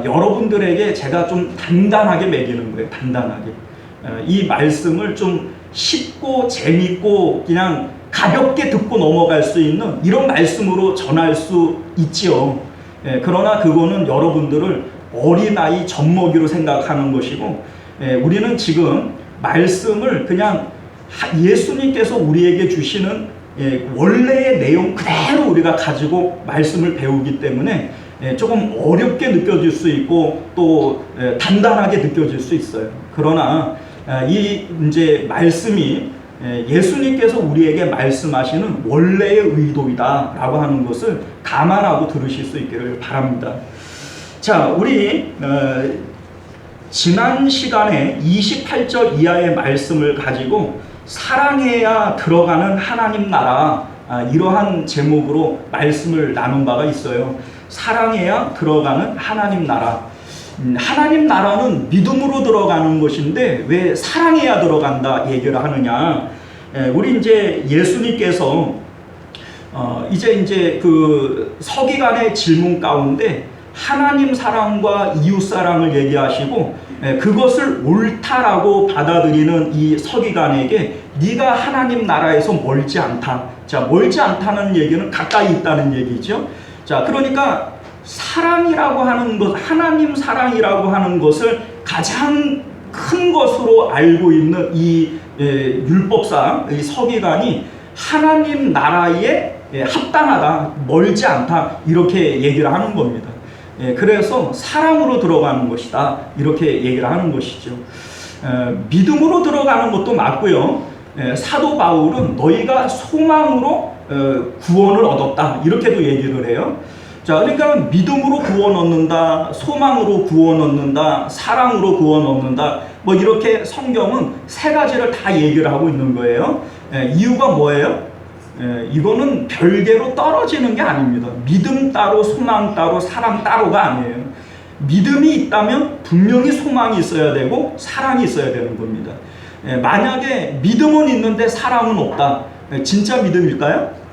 여러분들에게 제가 좀 단단하게 먹이는 거예요. 단단하게. 이 말씀을 좀 쉽고 재밌고 그냥 가볍게 듣고 넘어갈 수 있는 이런 말씀으로 전할 수 있지요. 그러나 그거는 여러분들을 어린아이 젖먹이로 생각하는 것이고 우리는 지금 말씀을 그냥 예수님께서 우리에게 주시는 원래의 내용 그대로 우리가 가지고 말씀을 배우기 때문에 조금 어렵게 느껴질 수 있고 또 단단하게 느껴질 수 있어요. 그러나 이 이제 말씀이 예수님께서 우리에게 말씀하시는 원래의 의도이다라고 하는 것을 감안하고 들으실 수 있기를 바랍니다. 자, 우리 지난 시간에 28절 이하의 말씀을 가지고 사랑해야 들어가는 하나님 나라 이러한 제목으로 말씀을 나눈 바가 있어요. 사랑해야 들어가는 하나님 나라. 하나님 나라는 믿음으로 들어가는 것인데 왜 사랑해야 들어간다 얘기를 하느냐? 우리 이제 예수님께서 이제 그 서기관의 질문 가운데 하나님 사랑과 이웃 사랑을 얘기하시고 그것을 옳다라고 받아들이는 이 서기관에게 네가 하나님 나라에서 멀지 않다. 자, 멀지 않다는 얘기는 가까이 있다는 얘기죠. 자, 그러니까 사랑이라고 하는 것, 하나님 사랑이라고 하는 것을 가장 큰 것으로 알고 있는 이 율법상 이 서기관이 하나님 나라에 합당하다, 멀지 않다 이렇게 얘기를 하는 겁니다. 그래서 사랑으로 들어가는 것이다 이렇게 얘기를 하는 것이죠. 믿음으로 들어가는 것도 맞고요. 사도 바울은 너희가 소망으로 구원을 얻었다 이렇게도 얘기를 해요. 자, 그러니까 믿음으로 구원 얻는다, 소망으로 구원 얻는다, 사랑으로 구원 얻는다, 뭐 이렇게 성경은 세 가지를 다 얘기를 하고 있는 거예요. 이유가 뭐예요? 이거는 별개로 떨어지는 게 아닙니다. 믿음 따로, 소망 따로, 사랑 따로가 아니에요. 믿음이 있다면 분명히 소망이 있어야 되고 사랑이 있어야 되는 겁니다. 만약에 믿음은 있는데 사랑은 없다, 진짜 믿음일까요?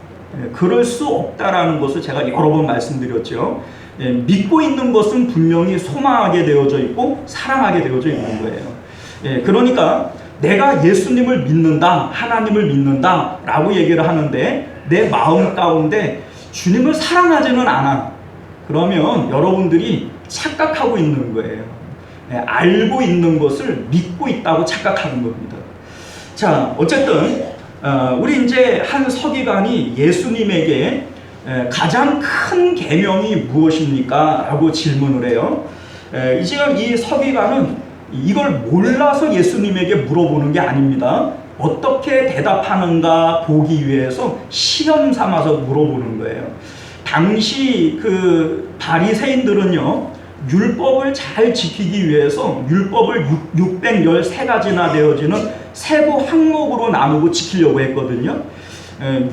그럴 수 없다라는 것을 제가 여러 번 말씀드렸죠. 믿고 있는 것은 분명히 소망하게 되어져 있고 사랑하게 되어져 있는 거예요. 그러니까 내가 예수님을 믿는다, 하나님을 믿는다 라고 얘기를 하는데 내 마음 가운데 주님을 사랑하지는 않아. 그러면 여러분들이 착각하고 있는 거예요. 알고 있는 것을 믿고 있다고 착각하는 겁니다. 자, 어쨌든 우리 이제 한 서기관이 예수님에게 가장 큰 계명이 무엇입니까? 라고 질문을 해요. 지금 이 서기관은 이걸 몰라서 예수님에게 물어보는 게 아닙니다. 어떻게 대답하는가 보기 위해서 시험 삼아서 물어보는 거예요. 당시 그 바리새인들은요, 율법을 잘 지키기 위해서 율법을 613가지나 되어지는 세부 항목으로 나누고 지키려고 했거든요.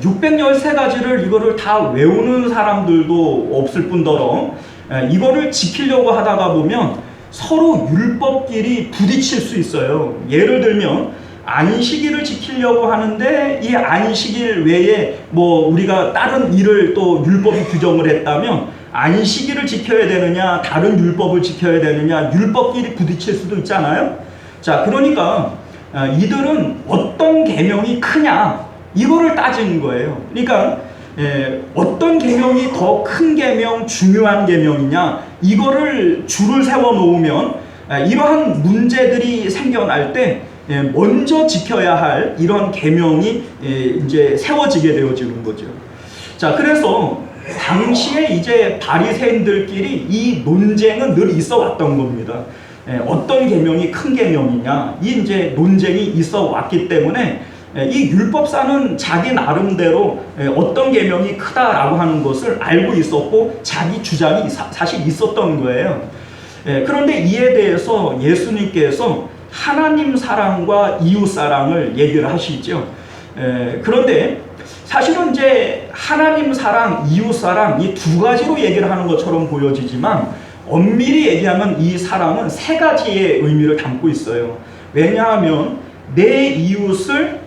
613가지를 이거를 다 외우는 사람들도 없을 뿐더러 이거를 지키려고 하다가 보면 서로 율법끼리 부딪힐 수 있어요. 예를 들면 안식일을 지키려고 하는데 이 안식일 외에 뭐 우리가 다른 일을 또 율법이 규정을 했다면 안식일을 지켜야 되느냐, 다른 율법을 지켜야 되느냐, 율법끼리 부딪힐 수도 있잖아요. 자, 그러니까 이들은 어떤 계명이 크냐 이거를 따지는 거예요. 그러니까 어떤 계명이 더 큰 계명, 중요한 계명이냐 이거를 줄을 세워 놓으면 이러한 문제들이 생겨날 때 먼저 지켜야 할 이런 계명이 이제 세워지게 되어지는 거죠. 자, 그래서 당시에 이제 바리새인들끼리 이 논쟁은 늘 있어 왔던 겁니다. 어떤 계명이 큰 계명이냐 이 이제 논쟁이 있어 왔기 때문에 이 율법사는 자기 나름대로 어떤 계명이 크다라고 하는 것을 알고 있었고 자기 주장이 사실 있었던 거예요. 그런데 이에 대해서 예수님께서 하나님 사랑과 이웃 사랑을 얘기를 하시죠. 그런데 사실은 이제 하나님 사랑, 이웃 사랑 이 두 가지로 얘기를 하는 것처럼 보여지지만 엄밀히 얘기하면 이 사랑은 세 가지의 의미를 담고 있어요. 왜냐하면 내 이웃을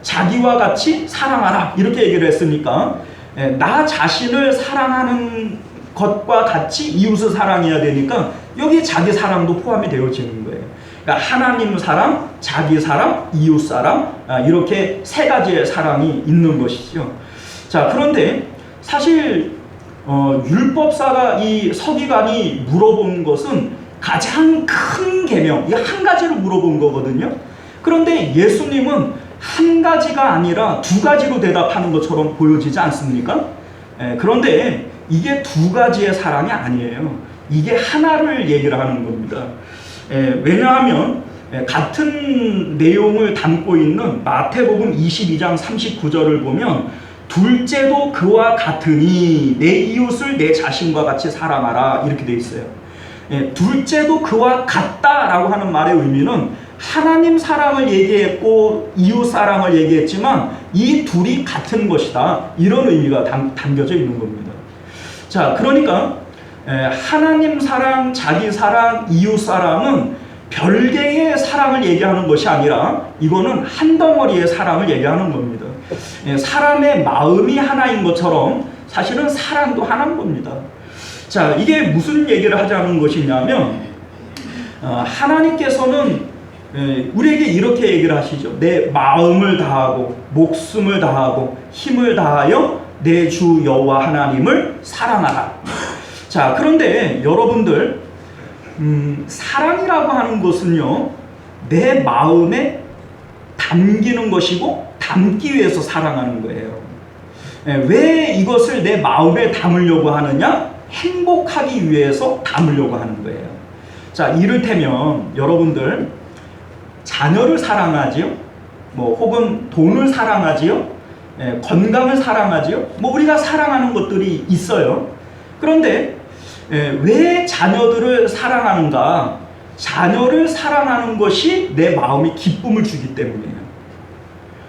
자기와 같이 사랑하라 이렇게 얘기를 했으니까 나 자신을 사랑하는 것과 같이 이웃을 사랑해야 되니까 여기에 자기 사랑도 포함이 되어지는 거예요. 그러니까 하나님 사랑, 자기 사랑, 이웃 사랑 이렇게 세 가지의 사랑이 있는 것이죠. 자, 그런데 사실 율법사가 이 서기관이 물어본 것은 가장 큰 계명, 이 한 가지를 물어본 거거든요. 그런데 예수님은 한 가지가 아니라 두 가지로 대답하는 것처럼 보여지지 않습니까? 그런데 이게 두 가지의 사랑이 아니에요. 이게 하나를 얘기를 하는 겁니다. 왜냐하면 같은 내용을 담고 있는 마태복음 22장 39절을 보면 둘째도 그와 같으니 내 이웃을 내 자신과 같이 사랑하라 이렇게 돼 있어요. 둘째도 그와 같다라고 하는 말의 의미는 하나님 사랑을 얘기했고 이웃 사랑을 얘기했지만 이 둘이 같은 것이다 이런 의미가 담겨져 있는 겁니다. 자, 그러니까 하나님 사랑, 자기 사랑, 이웃 사랑은 별개의 사랑을 얘기하는 것이 아니라 이거는 한 덩어리의 사랑을 얘기하는 겁니다. 사람의 마음이 하나인 것처럼 사실은 사랑도 하나인 겁니다. 자, 이게 무슨 얘기를 하자는 것이냐면 하나님께서는 우리에게 이렇게 얘기를 하시죠. 내 마음을 다하고 목숨을 다하고 힘을 다하여 내 주 여호와 하나님을 사랑하라. 자, 그런데 여러분들 사랑이라고 하는 것은요 내 마음에 담기는 것이고 담기 위해서 사랑하는 거예요. 왜 이것을 내 마음에 담으려고 하느냐? 행복하기 위해서 담으려고 하는 거예요. 자, 이를테면 여러분들 자녀를 사랑하지요? 뭐 혹은 돈을 사랑하지요? 건강을 사랑하지요? 뭐 우리가 사랑하는 것들이 있어요. 그런데 왜 자녀들을 사랑하는가? 자녀를 사랑하는 것이 내 마음에 기쁨을 주기 때문이에요.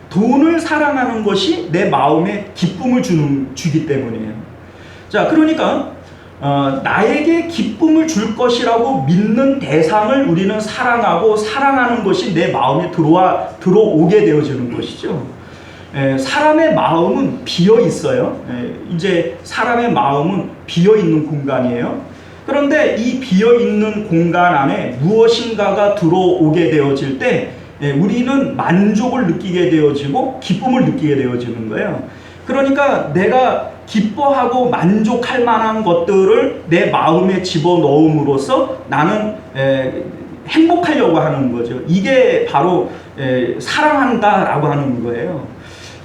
돈을 사랑하는 것이 내 마음에 기쁨을 주기 때문이에요. 자, 그러니까 나에게 기쁨을 줄 것이라고 믿는 대상을 우리는 사랑하고 사랑하는 것이 내 마음에 들어오게 되어지는 것이죠. 사람의 마음은 비어 있어요. 이제 사람의 마음은 비어 있는 공간이에요. 그런데 이 비어 있는 공간 안에 무엇인가가 들어오게 되어질 때 우리는 만족을 느끼게 되어지고 기쁨을 느끼게 되어지는 거예요. 그러니까 내가 기뻐하고 만족할 만한 것들을 내 마음에 집어넣음으로써 나는 행복하려고 하는 거죠. 이게 바로 사랑한다라고 하는 거예요.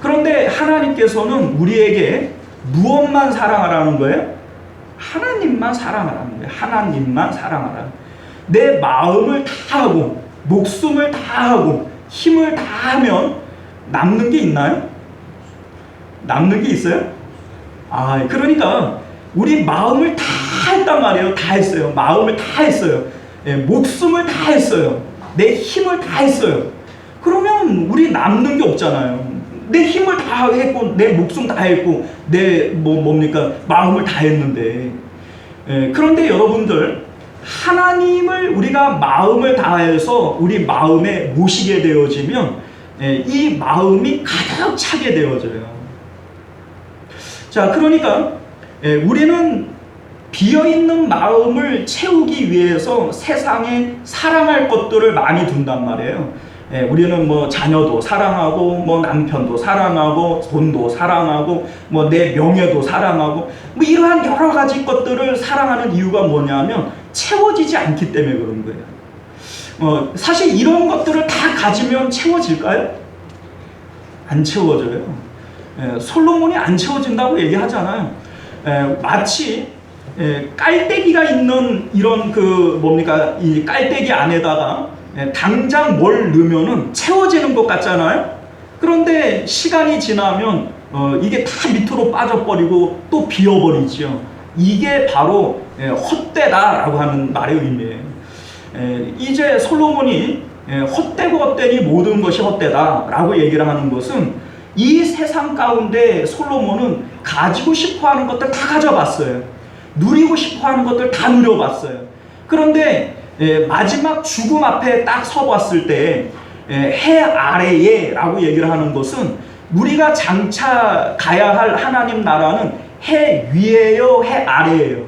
그런데 하나님께서는 우리에게 무엇만 사랑하라는 거예요? 하나님만 사랑하라는 거예요. 하나님만 사랑하라. 내 마음을 다 하고 목숨을 다 하고 힘을 다 하면 남는 게 있나요? 남는 게 있어요? 그러니까 우리 마음을 다 했단 말이에요. 다 했어요. 마음을 다 했어요. 목숨을 다 했어요. 내 힘을 다 했어요. 그러면 우리 남는 게 없잖아요. 내 힘을 다 했고 내 목숨 다 했고 내 마음을 다 했는데 그런데 여러분들 하나님을 우리가 마음을 다해서 우리 마음에 모시게 되어지면 이 마음이 가득 차게 되어져요. 자, 그러니까 우리는 비어있는 마음을 채우기 위해서 세상에 사랑할 것들을 많이 둔단 말이에요. 우리는 뭐 자녀도 사랑하고 뭐 남편도 사랑하고 돈도 사랑하고 뭐 내 명예도 사랑하고 뭐 이러한 여러 가지 것들을 사랑하는 이유가 뭐냐면 채워지지 않기 때문에 그런 거예요. 사실 이런 것들을 다 가지면 채워질까요? 안 채워져요. 솔로몬이 안 채워진다고 얘기하잖아요. 마치 깔때기가 있는 이런 이 깔때기 안에다가 당장 뭘 넣으면은 채워지는 것 같잖아요. 그런데 시간이 지나면 이게 다 밑으로 빠져버리고 또 비어버리죠. 이게 바로 헛되다라고 하는 말의 의미예요. 이제 솔로몬이 헛되고 헛되니 모든 것이 헛되다라고 얘기를 하는 것은 이 세상 가운데 솔로몬은 가지고 싶어하는 것들 다 가져봤어요. 누리고 싶어하는 것들 다 누려봤어요. 그런데 마지막 죽음 앞에 딱 서봤을 때 해 아래에 라고 얘기를 하는 것은 우리가 장차 가야 할 하나님 나라는 해 위에요, 해 아래에요?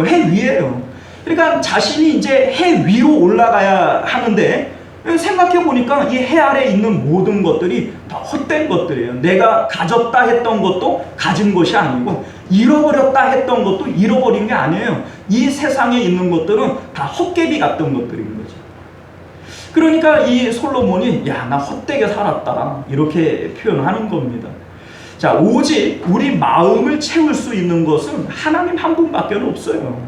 해 위에요. 그러니까 자신이 이제 해 위로 올라가야 하는데 생각해 보니까 이 해 아래에 있는 모든 것들이 다 헛된 것들이에요. 내가 가졌다 했던 것도 가진 것이 아니고 잃어버렸다 했던 것도 잃어버린 게 아니에요. 이 세상에 있는 것들은 다 헛개비 같은 것들인 거죠. 그러니까 이 솔로몬이 나 헛되게 살았다 이렇게 표현하는 겁니다. 자, 오직 우리 마음을 채울 수 있는 것은 하나님 한 분밖에 없어요.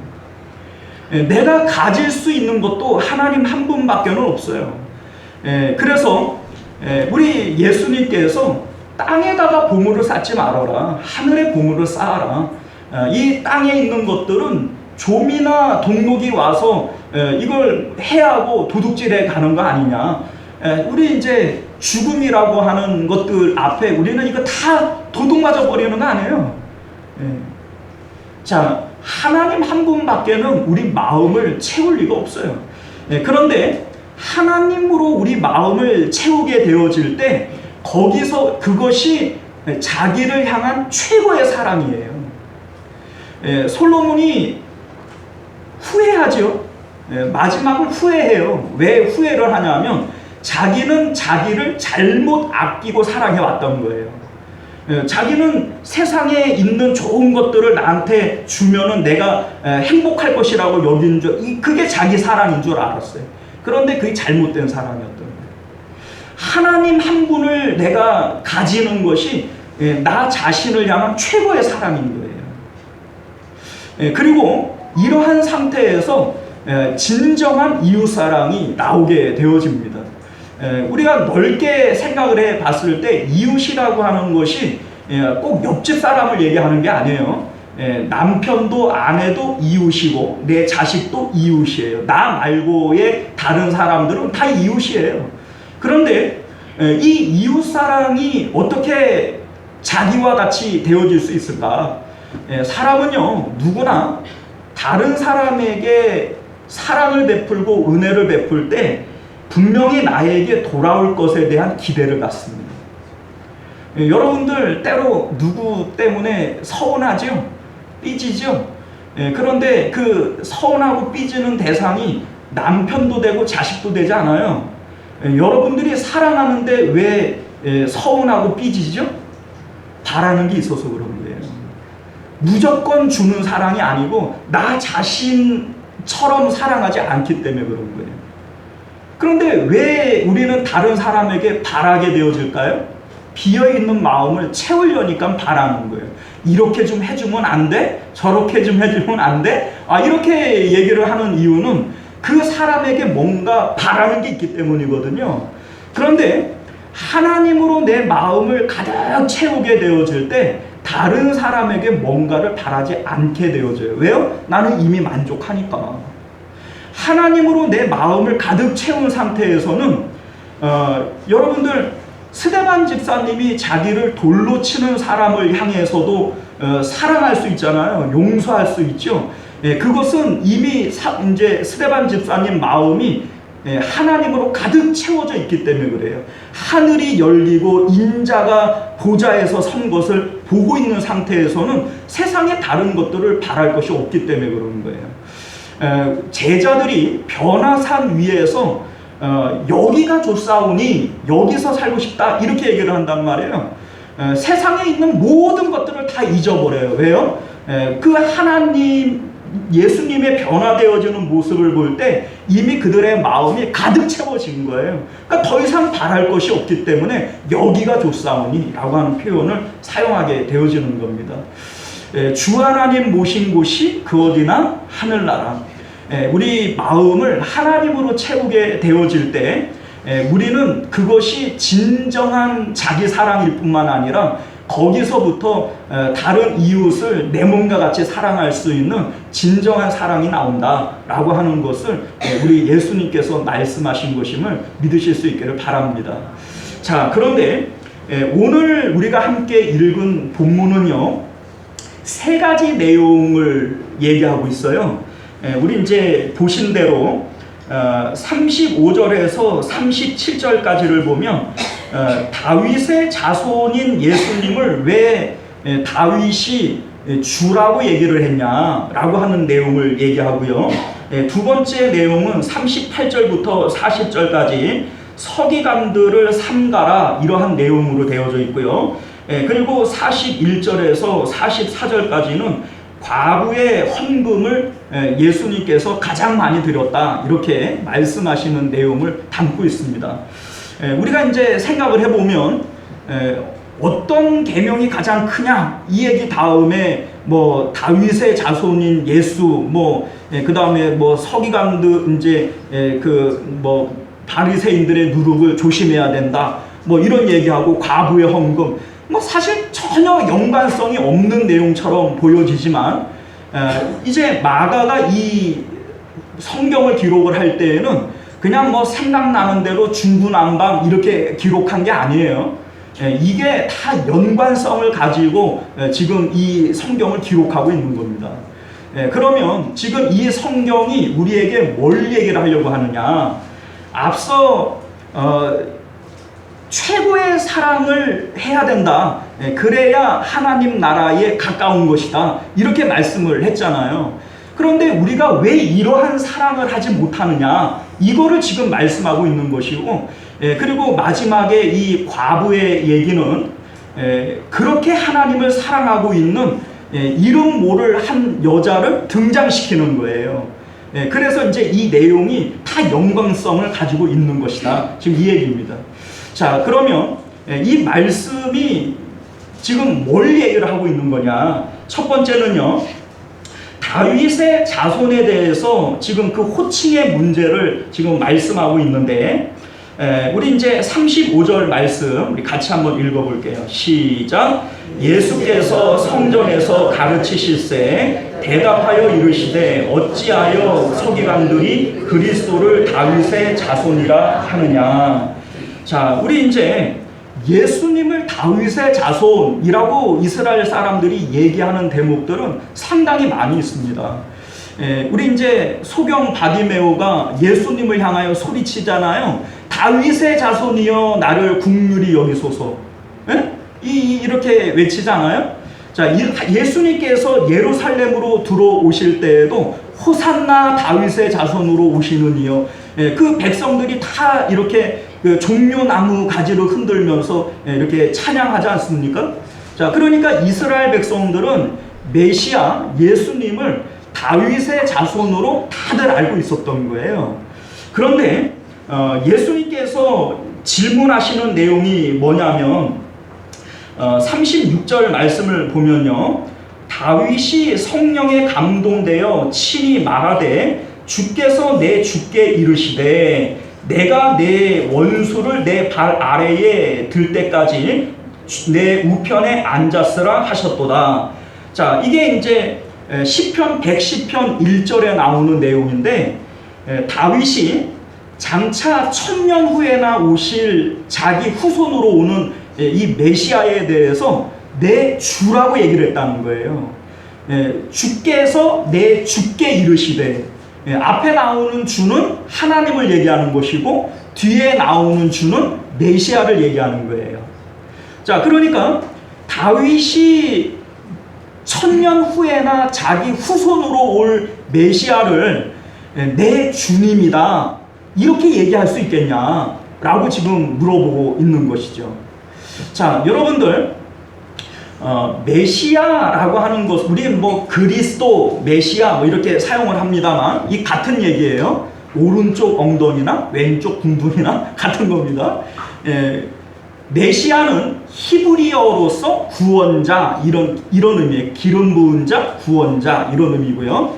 내가 가질 수 있는 것도 하나님 한 분밖에 없어요. 그래서 우리 예수님께서 땅에다가 보물을 쌓지 말아라. 하늘에 보물을 쌓아라. 이 땅에 있는 것들은 좀이나 동록이 와서 이걸 해하고 도둑질해 가는 거 아니냐. 우리 이제 죽음이라고 하는 것들 앞에 우리는 이거 다 도둑 맞아 버리는 거 아니에요. 자, 하나님 한 분밖에는 우리 마음을 채울 리가 없어요. 그런데 하나님으로 우리 마음을 채우게 되어질 때 거기서 그것이 자기를 향한 최고의 사랑이에요. 솔로몬이 후회하죠. 마지막을 후회해요. 왜 후회를 하냐면 자기는 자기를 잘못 아끼고 사랑해왔던 거예요. 자기는 세상에 있는 좋은 것들을 나한테 주면은 내가 행복할 것이라고 여긴 그게 자기 사랑인 줄 알았어요. 그런데 그게 잘못된 사랑이었던 거예요. 하나님 한 분을 내가 가지는 것이 나 자신을 향한 최고의 사랑인 거예요. 그리고 이러한 상태에서 진정한 이웃사랑이 나오게 되어집니다. 우리가 넓게 생각을 해 봤을 때 이웃이라고 하는 것이 꼭 옆집 사람을 얘기하는 게 아니에요. 남편도 아내도 이웃이고 내 자식도 이웃이에요. 나 말고의 다른 사람들은 다 이웃이에요. 그런데 이 이웃사랑이 어떻게 자기와 같이 되어질 수 있을까? 사람은요, 누구나 다른 사람에게 사랑을 베풀고 은혜를 베풀 때 분명히 나에게 돌아올 것에 대한 기대를 갖습니다. 여러분들 때로 누구 때문에 서운하죠? 삐지죠? 그런데 그 서운하고 삐지는 대상이 남편도 되고 자식도 되지 않아요. 여러분들이 사랑하는데 왜 서운하고 삐지죠? 바라는 게 있어서 그런 거예요. 무조건 주는 사랑이 아니고 나 자신처럼 사랑하지 않기 때문에 그런 거예요. 그런데 왜 우리는 다른 사람에게 바라게 되어질까요? 비어있는 마음을 채우려니까 바라는 거예요. 이렇게 좀 해주면 안 돼? 저렇게 좀 해주면 안 돼? 이렇게 얘기를 하는 이유는 그 사람에게 뭔가 바라는 게 있기 때문이거든요. 그런데 하나님으로 내 마음을 가득 채우게 되어질 때 다른 사람에게 뭔가를 바라지 않게 되어져요. 왜요? 나는 이미 만족하니까. 하나님으로 내 마음을 가득 채운 상태에서는 여러분들 스데반 집사님이 자기를 돌로 치는 사람을 향해서도 사랑할 수 있잖아요. 용서할 수 있죠. 그것은 이미 이제 스데반 집사님 마음이 하나님으로 가득 채워져 있기 때문에 그래요. 하늘이 열리고 인자가 보좌에서 선 것을 보고 있는 상태에서는 세상의 다른 것들을 바랄 것이 없기 때문에 그러는 거예요. 제자들이 변화산 위에서 여기가 좋사오니 여기서 살고 싶다 이렇게 얘기를 한단 말이에요. 세상에 있는 모든 것들을 다 잊어버려요. 왜요? 그 하나님 예수님의 변화되어지는 모습을 볼 때 이미 그들의 마음이 가득 채워진 거예요. 그러니까 더 이상 바랄 것이 없기 때문에 여기가 좋사오니 라고 하는 표현을 사용하게 되어지는 겁니다. 주 하나님 모신 곳이 그 어디나 하늘나라. 우리 마음을 하나님으로 채우게 되어질 때 우리는 그것이 진정한 자기 사랑일 뿐만 아니라 거기서부터 다른 이웃을 내 몸과 같이 사랑할 수 있는 진정한 사랑이 나온다라고 하는 것을 우리 예수님께서 말씀하신 것임을 믿으실 수 있기를 바랍니다. 자, 그런데 오늘 우리가 함께 읽은 본문은요, 세 가지 내용을 얘기하고 있어요. 우리 이제 보신 대로 35절에서 37절까지를 보면 다윗의 자손인 예수님을 왜 다윗이 주라고 얘기를 했냐라고 하는 내용을 얘기하고요. 두 번째 내용은 38절부터 40절까지 서기관들을 삼가라 이러한 내용으로 되어져 있고요. 그리고 41절에서 44절까지는 과부의 헌금을 예수님께서 가장 많이 드렸다 이렇게 말씀하시는 내용을 담고 있습니다. 우리가 이제 생각을 해보면 어떤 계명이 가장 크냐 이 얘기 다음에 뭐 다윗의 자손인 예수 그 다음에 뭐 서기관들 이제 뭐 바리새인들의 누룩을 조심해야 된다 뭐 이런 얘기하고 과부의 헌금 뭐 사실 전혀 연관성이 없는 내용처럼 보여지지만 이제 마가가 이 성경을 기록을 할 때에는 그냥 뭐 생각나는 대로 중구난방 이렇게 기록한 게 아니에요. 이게 다 연관성을 가지고 지금 이 성경을 기록하고 있는 겁니다. 그러면 지금 이 성경이 우리에게 뭘 얘기를 하려고 하느냐, 앞서 최고의 사랑을 해야 된다. 그래야 하나님 나라에 가까운 것이다. 이렇게 말씀을 했잖아요. 그런데 우리가 왜 이러한 사랑을 하지 못하느냐? 이거를 지금 말씀하고 있는 것이고, 그리고 마지막에 이 과부의 얘기는 그렇게 하나님을 사랑하고 있는 이름 모를 한 여자를 등장시키는 거예요. 그래서 이제 이 내용이 다 연관성을 가지고 있는 것이다. 지금 이 얘기입니다. 자, 그러면 이 말씀이 지금 뭘 얘기를 하고 있는 거냐? 첫 번째는요, 다윗의 자손에 대해서 지금 그 호칭의 문제를 지금 말씀하고 있는데, 우리 이제 35절 말씀 우리 같이 한번 읽어볼게요. 시작. 예수께서 성전에서 가르치실세 대답하여 이르시되 어찌하여 서기관들이 그리스도를 다윗의 자손이라 하느냐. 자, 우리 이제 예수님을 다윗의 자손이라고 이스라엘 사람들이 얘기하는 대목들은 상당히 많이 있습니다. 우리 이제 소경 바디메오가 예수님을 향하여 소리치잖아요. 다윗의 자손이여 나를 긍휼히 여기소서. 이렇게 외치잖아요. 자, 예수님께서 예루살렘으로 들어오실 때에도 호산나 다윗의 자손으로 오시는 이여. 그 백성들이 다 이렇게 그 종려나무 가지를 흔들면서 이렇게 찬양하지 않습니까? 자, 그러니까 이스라엘 백성들은 메시아 예수님을 다윗의 자손으로 다들 알고 있었던 거예요. 그런데 예수님께서 질문하시는 내용이 뭐냐면 36절 말씀을 보면요, 다윗이 성령에 감동되어 친히 말하되 주께서 내 주께 이르시되 내가 내 원수를 내 발 아래에 들 때까지 내 우편에 앉았으라 하셨도다. 자, 이게 이제 시편 110편 1절에 나오는 내용인데, 다윗이 장차 1000년 후에나 오실 자기 후손으로 오는 이 메시아에 대해서 내 주라고 얘기를 했다는 거예요. 주께서 내 주께 이르시되, 앞에 나오는 주는 하나님을 얘기하는 것이고 뒤에 나오는 주는 메시아를 얘기하는 거예요. 자, 그러니까 다윗이 1000년 후에나 자기 후손으로 올 메시아를 내 주님이다 이렇게 얘기할 수 있겠냐라고 지금 물어보고 있는 것이죠. 자, 여러분들, 메시아라고 하는 것, 우리 뭐 그리스도, 메시아 뭐 이렇게 사용을 합니다만 이 같은 얘기예요. 오른쪽 엉덩이나 왼쪽 궁둥이나 같은 겁니다. 메시아는 히브리어로서 구원자 이런 의미예요. 기름 부은 자, 구원자 이런 의미고요.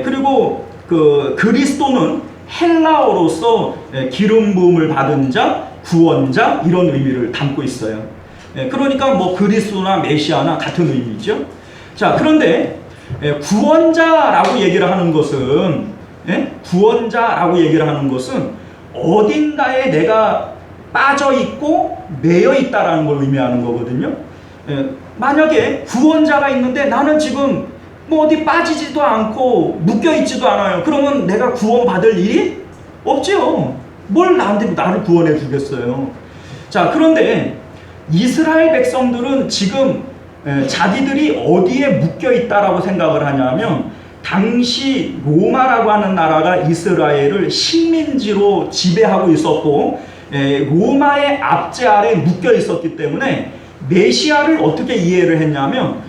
그리고 그 그리스도는 헬라어로서 기름 부음을 받은 자, 구원자 이런 의미를 담고 있어요. 그러니까 뭐 그리스도나 메시아나 같은 의미죠. 자, 그런데 구원자라고 얘기를 하는 것은 구원자라고 얘기를 하는 것은 어딘가에 내가 빠져 있고 매여 있다라는 걸 의미하는 거거든요. 만약에 구원자가 있는데 나는 지금 뭐 어디 빠지지도 않고 묶여 있지도 않아요. 그러면 내가 구원받을 일이 없죠. 뭘 나를 구원해 주겠어요. 자, 그런데 이스라엘 백성들은 지금 자기들이 어디에 묶여 있다라고 생각을 하냐면, 당시 로마라고 하는 나라가 이스라엘을 식민지로 지배하고 있었고 로마의 압제 아래 묶여 있었기 때문에 메시아를 어떻게 이해를 했냐면,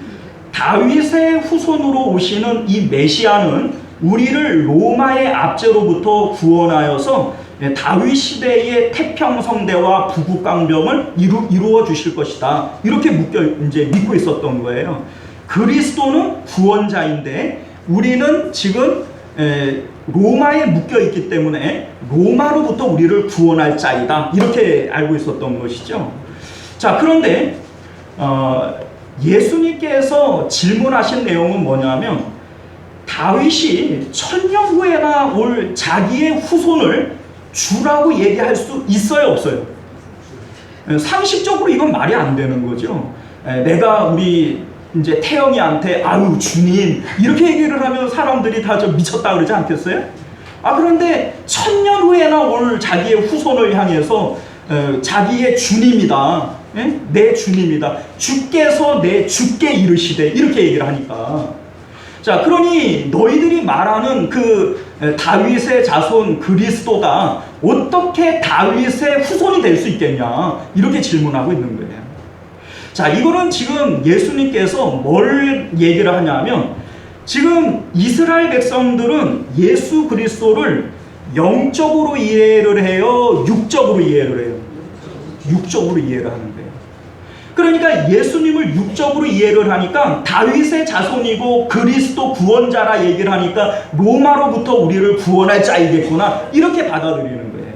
다윗의 후손으로 오시는 이 메시아는 우리를 로마의 압제로부터 구원하여서 다윗 시대의 태평성대와 부국강병을 이루어 주실 것이다. 이렇게 믿고 있었던 거예요. 그리스도는 구원자인데 우리는 지금 로마에 묶여 있기 때문에 로마로부터 우리를 구원할 자이다. 이렇게 알고 있었던 것이죠. 자, 그런데 예수님께서 질문하신 내용은 뭐냐면, 다윗이 1000년 후에나 올 자기의 후손을 주라고 얘기할 수 있어요, 없어요? 상식적으로 이건 말이 안 되는 거죠. 내가 우리 이제 태영이한테 아유 주님 이렇게 얘기를 하면 사람들이 다 좀 미쳤다 그러지 않겠어요? 그런데 1000년 후에나 올 자기의 후손을 향해서 자기의 주님이다, 내 주님이다, 주께서 내 주께 이르시되 이렇게 얘기를 하니까, 자, 그러니 너희들이 말하는 그 다윗의 자손 그리스도가 어떻게 다윗의 후손이 될 수 있겠냐 이렇게 질문하고 있는 거예요. 자, 이거는 지금 예수님께서 뭘 얘기를 하냐면, 지금 이스라엘 백성들은 예수 그리스도를 영적으로 이해를 해요, 육적으로 이해를 해요? 육적으로 이해를 하는 거예요. 그러니까 예수님을 육적으로 이해를 하니까 다윗의 자손이고 그리스도 구원자라 얘기를 하니까 로마로부터 우리를 구원할 자이겠구나, 이렇게 받아들이는 거예요.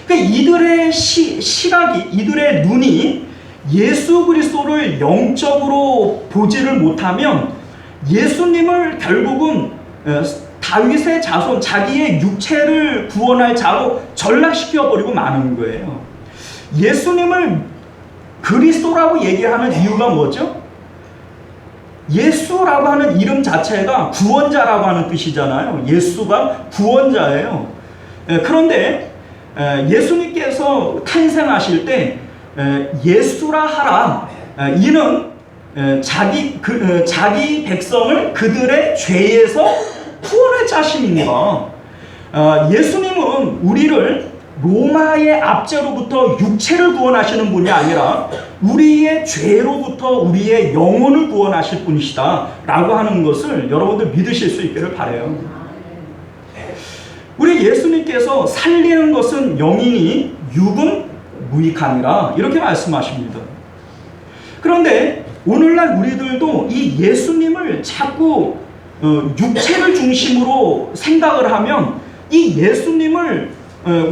그러니까 이들의 시각이, 이들의 눈이 예수 그리스도를 영적으로 보지를 못하면 예수님을 결국은 다윗의 자손, 자기의 육체를 구원할 자로 전락시켜버리고 마는 거예요. 예수님을 그리스도라고 얘기하는 이유가 뭐죠? 예수라고 하는 이름 자체가 구원자라고 하는 뜻이잖아요. 예수가 구원자예요. 그런데 예수님께서 탄생하실 때 예수라 하라, 이는 자기 백성을 그들의 죄에서 구원할 자심입니다. 예수님은 우리를 로마의 압제로부터 육체를 구원하시는 분이 아니라 우리의 죄로부터 우리의 영혼을 구원하실 분이시다 라고 하는 것을 여러분들 믿으실 수 있기를 바라요. 우리 예수님께서 살리는 것은 영이니 육은 무익하니라, 이렇게 말씀하십니다. 그런데 오늘날 우리들도 이 예수님을 자꾸 육체를 중심으로 생각을 하면 이 예수님을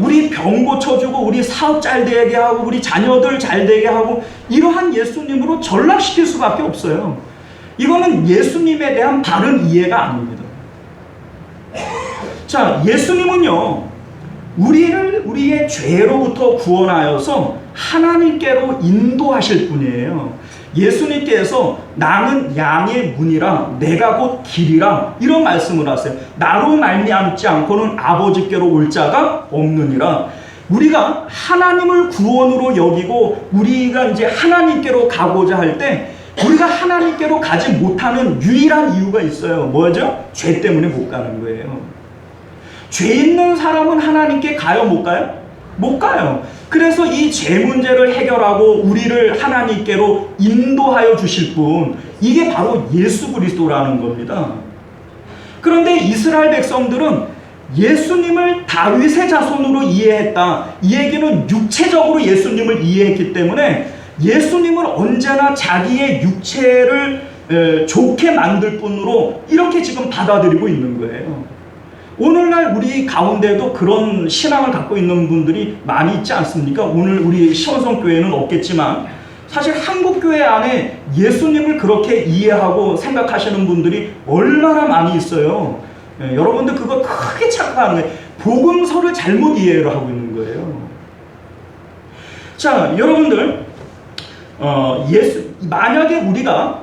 우리 병 고쳐주고 우리 사업 잘 되게 하고 우리 자녀들 잘 되게 하고 이러한 예수님으로 전락시킬 수밖에 없어요. 이거는 예수님에 대한 바른 이해가 아닙니다. 자, 예수님은요, 우리를 우리의 죄로부터 구원하여서 하나님께로 인도하실 분이에요. 예수님께서 나는 양의 문이라 내가 곧 길이라, 이런 말씀을 하세요. 나로 말미암지 않고는 아버지께로 올 자가 없느니라. 우리가 하나님을 구원으로 여기고 우리가 이제 하나님께로 가고자 할 때 우리가 하나님께로 가지 못하는 유일한 이유가 있어요. 뭐죠? 죄 때문에 못 가는 거예요. 죄 있는 사람은 하나님께 가요, 못 가요? 못 가요. 그래서 이 죄 문제를 해결하고 우리를 하나님께로 인도하여 주실 분, 이게 바로 예수 그리스도라는 겁니다. 그런데 이스라엘 백성들은 예수님을 다윗의 자손으로 이해했다. 이 얘기는 육체적으로 예수님을 이해했기 때문에 예수님을 언제나 자기의 육체를 좋게 만들 뿐으로 이렇게 지금 받아들이고 있는 거예요. 오늘날 우리 가운데도 그런 신앙을 갖고 있는 분들이 많이 있지 않습니까? 오늘 우리 시원성교회는 없겠지만 사실 한국교회 안에 예수님을 그렇게 이해하고 생각하시는 분들이 얼마나 많이 있어요. 여러분들 그거 크게 착각하는 거예요. 복음서를 잘못 이해를 하고 있는 거예요. 자, 여러분들 만약에 우리가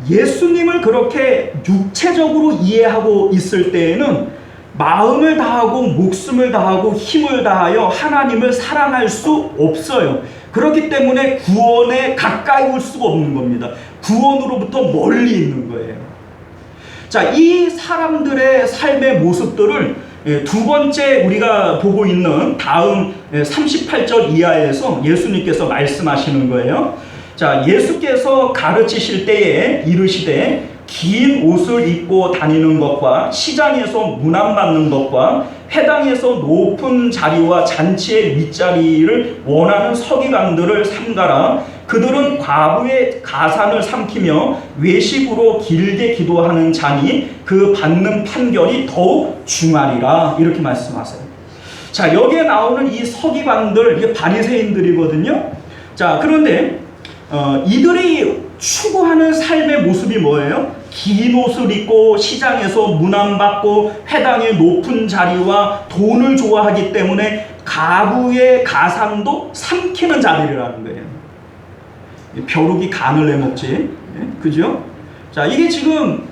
예수님을 그렇게 육체적으로 이해하고 있을 때에는 마음을 다하고 목숨을 다하고 힘을 다하여 하나님을 사랑할 수 없어요. 그렇기 때문에 구원에 가까이 올 수가 없는 겁니다. 구원으로부터 멀리 있는 거예요. 자, 이 사람들의 삶의 모습들을 두 번째 우리가 보고 있는 다음 38절 이하에서 예수님께서 말씀하시는 거예요. 자, 예수께서 가르치실 때에 이르시되 긴 옷을 입고 다니는 것과 시장에서 문안받는 것과 회당에서 높은 자리와 잔치의 윗자리를 원하는 서기관들을 삼가라. 그들은 과부의 가산을 삼키며 외식으로 길게 기도하는 자니 그 받는 판결이 더욱 중하리라. 이렇게 말씀하세요. 자, 여기에 나오는 이 서기관들, 이게 바리새인들이거든요. 자, 그런데 이들이 추구하는 삶의 모습이 뭐예요? 긴 옷을 입고 시장에서 문안받고 회당의 높은 자리와 돈을 좋아하기 때문에 가부의 가산도 삼키는 자들이라는 거예요. 벼룩이 간을 내먹지, 그죠? 자, 이게 지금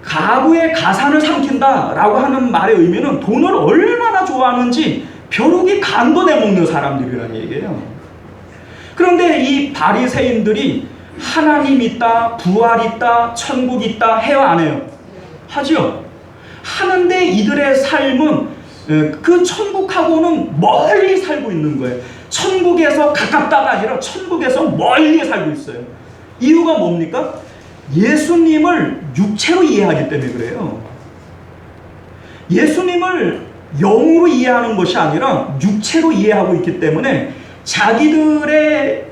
가부의 가산을 삼킨다라고 하는 말의 의미는 돈을 얼마나 좋아하는지 벼룩이 간도 내먹는 사람들이라는 얘기예요. 그런데 이 바리새인들이 하나님 있다, 부활 있다, 천국 있다 해요, 안 해요? 하죠. 하는데 이들의 삶은 그 천국하고는 멀리 살고 있는 거예요. 천국에서 가깝다가 아니라 천국에서 멀리 살고 있어요. 이유가 뭡니까? 예수님을 육체로 이해하기 때문에 그래요. 예수님을 영으로 이해하는 것이 아니라 육체로 이해하고 있기 때문에 자기들의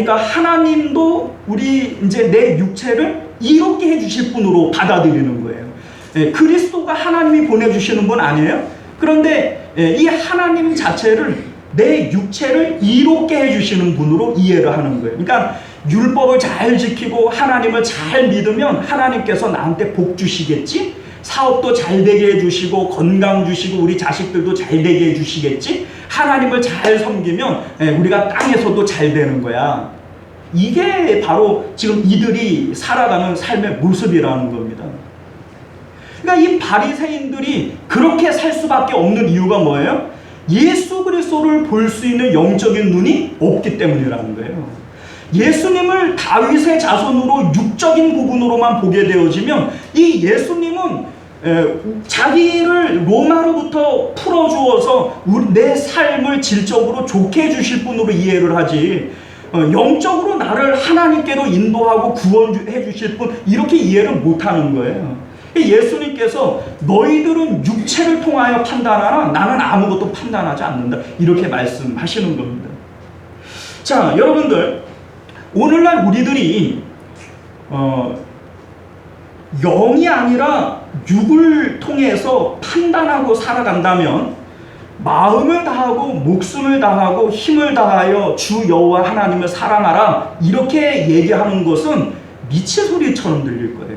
하나님도 우리 이제 내 육체를 이롭게 해주실 분으로 받아들이는 거예요. 그리스도가 하나님이 보내주시는 분 아니에요? 그런데 이 하나님 자체를 내 육체를 이롭게 해주시는 분으로 이해를 하는 거예요. 그러니까 율법을 잘 지키고 하나님을 잘 믿으면 하나님께서 나한테 복 주시겠지? 사업도 잘 되게 해주시고 건강 주시고 우리 자식들도 잘 되게 해주시겠지? 하나님을 잘 섬기면 우리가 땅에서도 잘 되는 거야. 이게 바로 지금 이들이 살아가는 삶의 모습이라는 겁니다. 그러니까 이 바리새인들이 그렇게 살 수밖에 없는 이유가 뭐예요? 예수 그리스도를 볼 수 있는 영적인 눈이 없기 때문이라는 거예요. 예수님을 다윗의 자손으로 육적인 부분으로만 보게 되어지면 이 예수님은 자기를 로마로부터 풀어주어서 내 삶을 질적으로 좋게 해주실 분으로 이해를 하지, 영적으로 나를 하나님께로 인도하고 구원해 주실 분 이렇게 이해를 못하는 거예요. 예수님께서 너희들은 육체를 통하여 판단하나 나는 아무것도 판단하지 않는다 이렇게 말씀하시는 겁니다. 자, 여러분들, 오늘날 우리들이 영이 아니라 육을 통해서 판단하고 살아간다면 마음을 다하고 목숨을 다하고 힘을 다하여 주 여호와 하나님을 사랑하라 이렇게 얘기하는 것은 미친 소리처럼 들릴 거예요.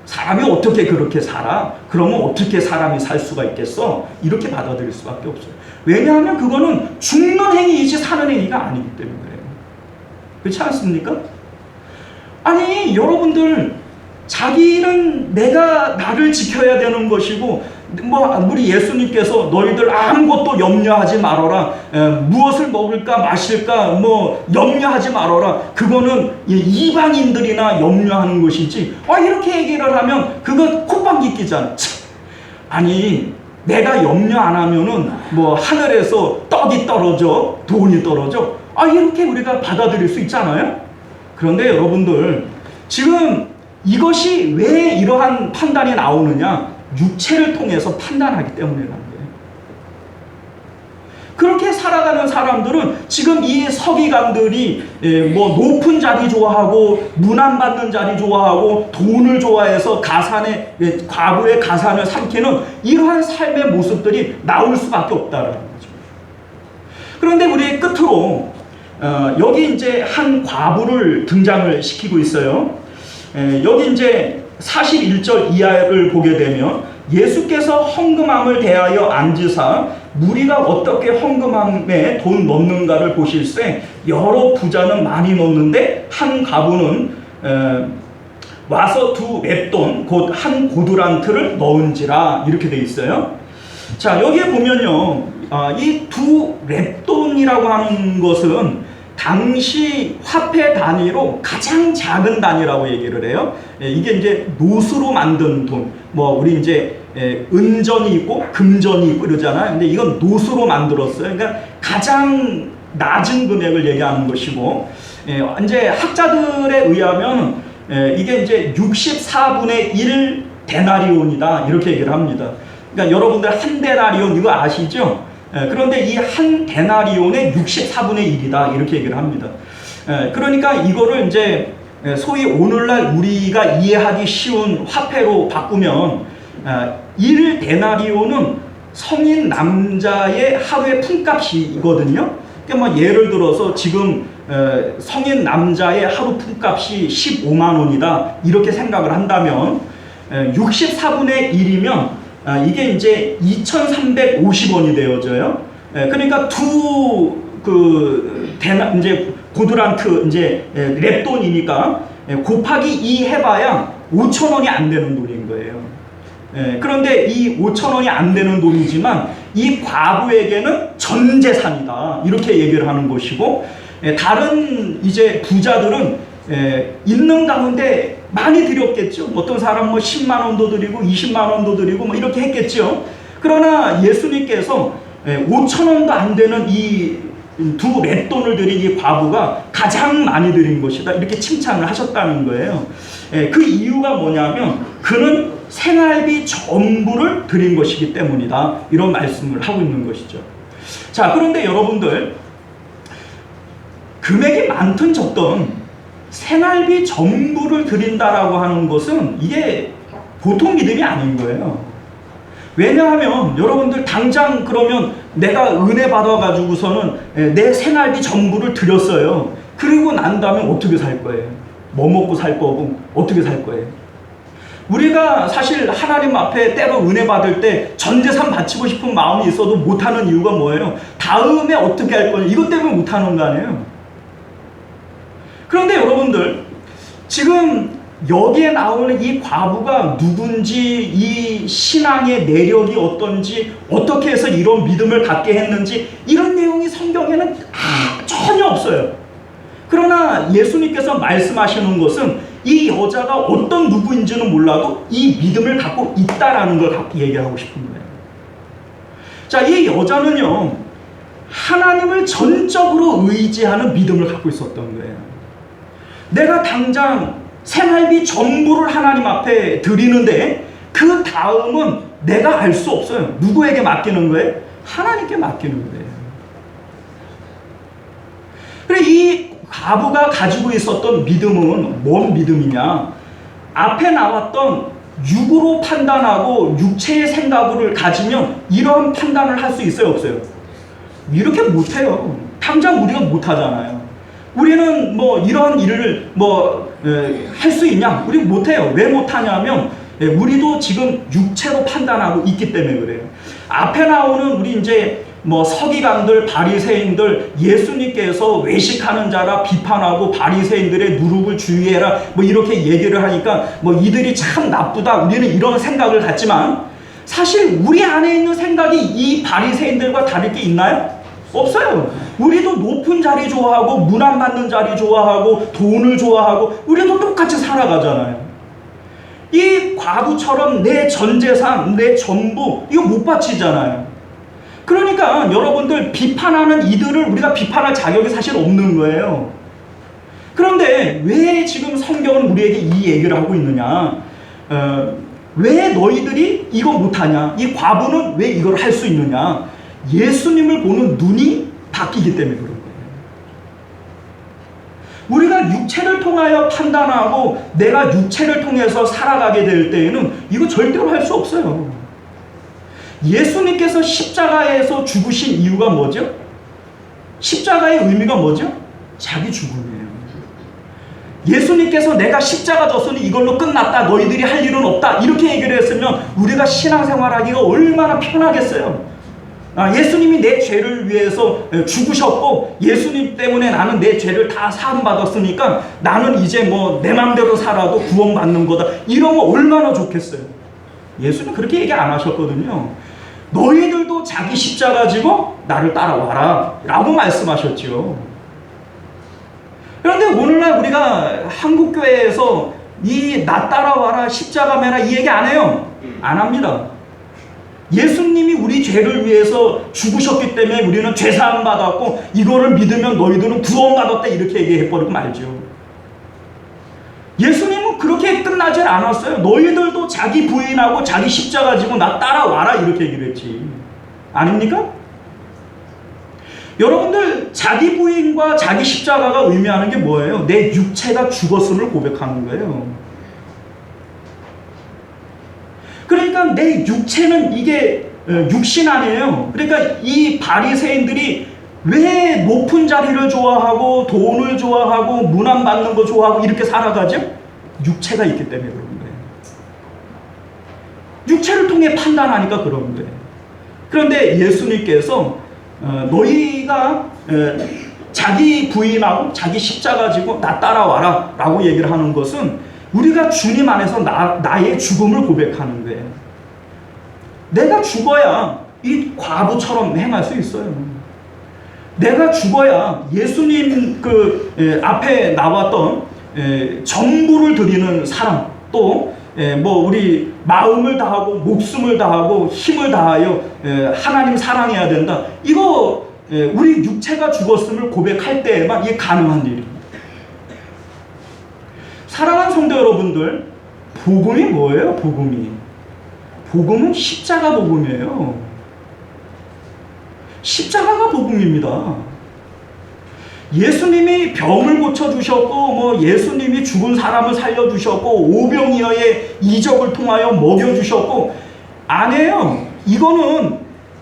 사람이 어떻게 그렇게 살아? 그러면 어떻게 사람이 살 수가 있겠어? 이렇게 받아들일 수밖에 없어요. 왜냐하면 그거는 죽는 행위이지 사는 행위가 아니기 때문에 그래요. 그렇지 않습니까? 아니, 여러분들, 자기는 내가 나를 지켜야 되는 것이고, 우리 예수님께서 너희들 아무것도 염려하지 말아라, 무엇을 먹을까 마실까 염려하지 말아라, 그거는 이방인들이나 염려하는 것이지, 이렇게 얘기를 하면 그거 콧방귀 끼잖아. 아니, 내가 염려 안 하면은 하늘에서 떡이 떨어져, 돈이 떨어져, 이렇게 우리가 받아들일 수 있잖아요. 그런데 여러분들, 지금 이것이 왜 이러한 판단이 나오느냐? 육체를 통해서 판단하기 때문이라는 거예요. 그렇게 살아가는 사람들은 지금 이 서기관들이 높은 자리 좋아하고 문안받는 자리 좋아하고 돈을 좋아해서 과부의 가산을 삼키는 이러한 삶의 모습들이 나올 수밖에 없다는 거죠. 그런데 우리 끝으로 여기 이제 한 과부를 등장을 시키고 있어요. 여기 이제 41절 이하를 보게 되면 예수께서 헌금함을 대하여 앉으사 무리가 어떻게 헌금함에 돈 넣는가를 보실세 여러 부자는 많이 넣는데 한 과부는 와서 2 렙돈 곧 한 고두란트를 넣은지라 이렇게 돼 있어요. 자, 여기에 보면요, 이 2 렙돈이라고 하는 것은 당시 화폐 단위로 가장 작은 단위라고 얘기를 해요. 이게 이제 노수로 만든 돈, 우리 이제 은전이 있고 금전이 있고 이러잖아요. 근데 이건 노수로 만들었어요. 그러니까 가장 낮은 금액을 얘기하는 것이고, 이제 학자들에 의하면 이게 이제 64분의 1 데나리온이다 이렇게 얘기를 합니다. 그러니까 여러분들 한 데나리온 이거 아시죠? 그런데 이 한 데나리온의 64분의 1이다 이렇게 얘기를 합니다. 그러니까 이거를 이제 소위 오늘날 우리가 이해하기 쉬운 화폐로 바꾸면 1 데나리온은 성인 남자의 하루의 품값이거든요. 그러니까 예를 들어서 지금 성인 남자의 하루 품값이 15만 원이다 이렇게 생각을 한다면 64분의 1이면 이게 이제 2,350원이 되어져요. 그러니까 이제 고두란트 이제 렙돈이니까 곱하기 2 해봐야 5,000원이 안 되는 돈인 거예요. 그런데 이 5,000원이 안 되는 돈이지만 이 과부에게는 전 재산이다 이렇게 얘기를 하는 것이고, 다른 이제 부자들은 있는 가운데 많이 드렸겠죠. 어떤 사람 10만 원도 드리고 20만 원도 드리고 이렇게 했겠죠. 그러나 예수님께서 5,000원도 안 되는 이 2 렙돈을 드린 이 과부가 가장 많이 드린 것이다 이렇게 칭찬을 하셨다는 거예요. 그 이유가 뭐냐면 그는 생활비 전부를 드린 것이기 때문이다. 이런 말씀을 하고 있는 것이죠. 자, 그런데 여러분들, 금액이 많든 적든 생활비 전부를 드린다라고 하는 것은 이게 보통 믿음이 아닌 거예요. 왜냐하면 여러분들 당장 그러면 내가 은혜 받아가지고서는 내 생활비 전부를 드렸어요. 그리고 난 다음에 어떻게 살 거예요? 뭐 먹고 살 거고 어떻게 살 거예요? 우리가 사실 하나님 앞에 때로 은혜 받을 때 전 재산 바치고 싶은 마음이 있어도 못하는 이유가 뭐예요? 다음에 어떻게 할 거냐, 이것 때문에 못하는 거 아니에요? 그런데 여러분들, 지금 여기에 나오는 이 과부가 누군지, 이 신앙의 내력이 어떤지, 어떻게 해서 이런 믿음을 갖게 했는지, 이런 내용이 성경에는 전혀 없어요. 그러나 예수님께서 말씀하시는 것은 이 여자가 어떤 누구인지는 몰라도 이 믿음을 갖고 있다라는 걸 얘기하고 싶은 거예요. 자, 이 여자는요, 하나님을 전적으로 의지하는 믿음을 갖고 있었던 거예요. 내가 당장 생활비 전부를 하나님 앞에 드리는데 그 다음은 내가 알 수 없어요. 누구에게 맡기는 거예요? 하나님께 맡기는 거예요. 그래, 이 과부가 가지고 있었던 믿음은 뭔 믿음이냐? 앞에 나왔던 육으로 판단하고 육체의 생각을 가지면 이런 판단을 할 수 있어요, 없어요? 이렇게 못해요. 당장 우리가 못하잖아요. 우리는 뭐 이런 일을 할 수 있냐? 우리 못해요. 왜 못하냐면 우리도 지금 육체로 판단하고 있기 때문에 그래요. 앞에 나오는 우리 이제 서기관들, 바리새인들, 예수님께서 외식하는 자라 비판하고 바리새인들의 누룩을 주의해라 이렇게 얘기를 하니까 이들이 참 나쁘다, 우리는 이런 생각을 갖지만 사실 우리 안에 있는 생각이 이 바리새인들과 다를 게 있나요? 없어요. 우리도 높은 자리 좋아하고 문안 받는 자리 좋아하고 돈을 좋아하고 우리도 똑같이 살아가잖아요. 이 과부처럼 내 전 재산, 내 전부 이거 못 바치잖아요. 그러니까 여러분들, 비판하는 이들을 우리가 비판할 자격이 사실 없는 거예요. 그런데 왜 지금 성경은 우리에게 이 얘기를 하고 있느냐? 왜 너희들이 이거 못하냐? 이 과부는 왜 이걸 할 수 있느냐? 예수님을 보는 눈이 바뀌기 때문에 그런 거예요. 우리가 육체를 통하여 판단하고 내가 육체를 통해서 살아가게 될 때에는 이거 절대로 할 수 없어요. 예수님께서 십자가에서 죽으신 이유가 뭐죠? 십자가의 의미가 뭐죠? 자기 죽음이에요. 예수님께서 내가 십자가 졌으니 이걸로 끝났다, 너희들이 할 일은 없다, 이렇게 얘기를 했으면 우리가 신앙생활하기가 얼마나 편하겠어요. 예수님이 내 죄를 위해서 죽으셨고 예수님 때문에 나는 내 죄를 다 사함받았으니까 나는 이제 내 맘대로 살아도 구원받는 거다, 이러면 얼마나 좋겠어요. 예수님 그렇게 얘기 안 하셨거든요. 너희들도 자기 십자가 지고 나를 따라와라 라고 말씀하셨죠. 그런데 오늘날 우리가 한국교회에서 이 나 따라와라, 십자가 매라 이 얘기 안 해요. 안 합니다. 예수님이 우리 죄를 위해서 죽으셨기 때문에 우리는 죄사함 받았고 이거를 믿으면 너희들은 구원받았다, 이렇게 얘기해버리고 말죠. 예수님은 그렇게 끝나지 않았어요. 너희들도 자기 부인하고 자기 십자가 지고 나 따라와라, 이렇게 얘기를 했지. 아닙니까? 여러분들, 자기 부인과 자기 십자가가 의미하는 게 뭐예요? 내 육체가 죽었음을 고백하는 거예요. 그러니까 내 육체는 이게 육신 아니에요. 그러니까 이 바리새인들이 왜 높은 자리를 좋아하고 돈을 좋아하고 문안 받는 거 좋아하고 이렇게 살아가죠? 육체가 있기 때문에 그런 거예요. 육체를 통해 판단하니까 그런 거예요. 그런데 예수님께서 너희가 자기 부인하고 자기 십자가 지고 나 따라와라 라고 얘기를 하는 것은 우리가 주님 안에서 나의 죽음을 고백하는 거예요. 내가 죽어야 이 과부처럼 행할 수 있어요. 내가 죽어야 예수님 앞에 나왔던 전부를 드리는 사랑, 또 우리 마음을 다하고 목숨을 다하고 힘을 다하여 하나님 사랑해야 된다, 이거 우리 육체가 죽었음을 고백할 때에만 이게 가능한 일입니다. 사랑하는 성도 여러분들, 복음이 뭐예요? 복음은 십자가 복음이에요. 십자가가 복음입니다. 예수님이 병을 고쳐주셨고, 예수님이 죽은 사람을 살려주셨고, 오병이어의 이적을 통하여 먹여주셨고, 아니에요. 이거는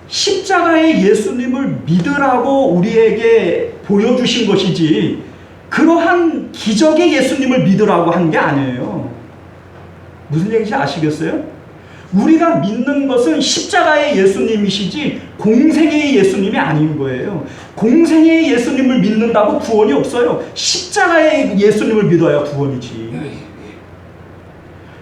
십자가의 예수님을 믿으라고 우리에게 보여주신 것이지, 그러한 기적의 예수님을 믿으라고 한 게 아니에요. 무슨 얘기인지 아시겠어요? 우리가 믿는 것은 십자가의 예수님이시지 공생의 예수님이 아닌 거예요. 공생의 예수님을 믿는다고 구원이 없어요. 십자가의 예수님을 믿어야 구원이지.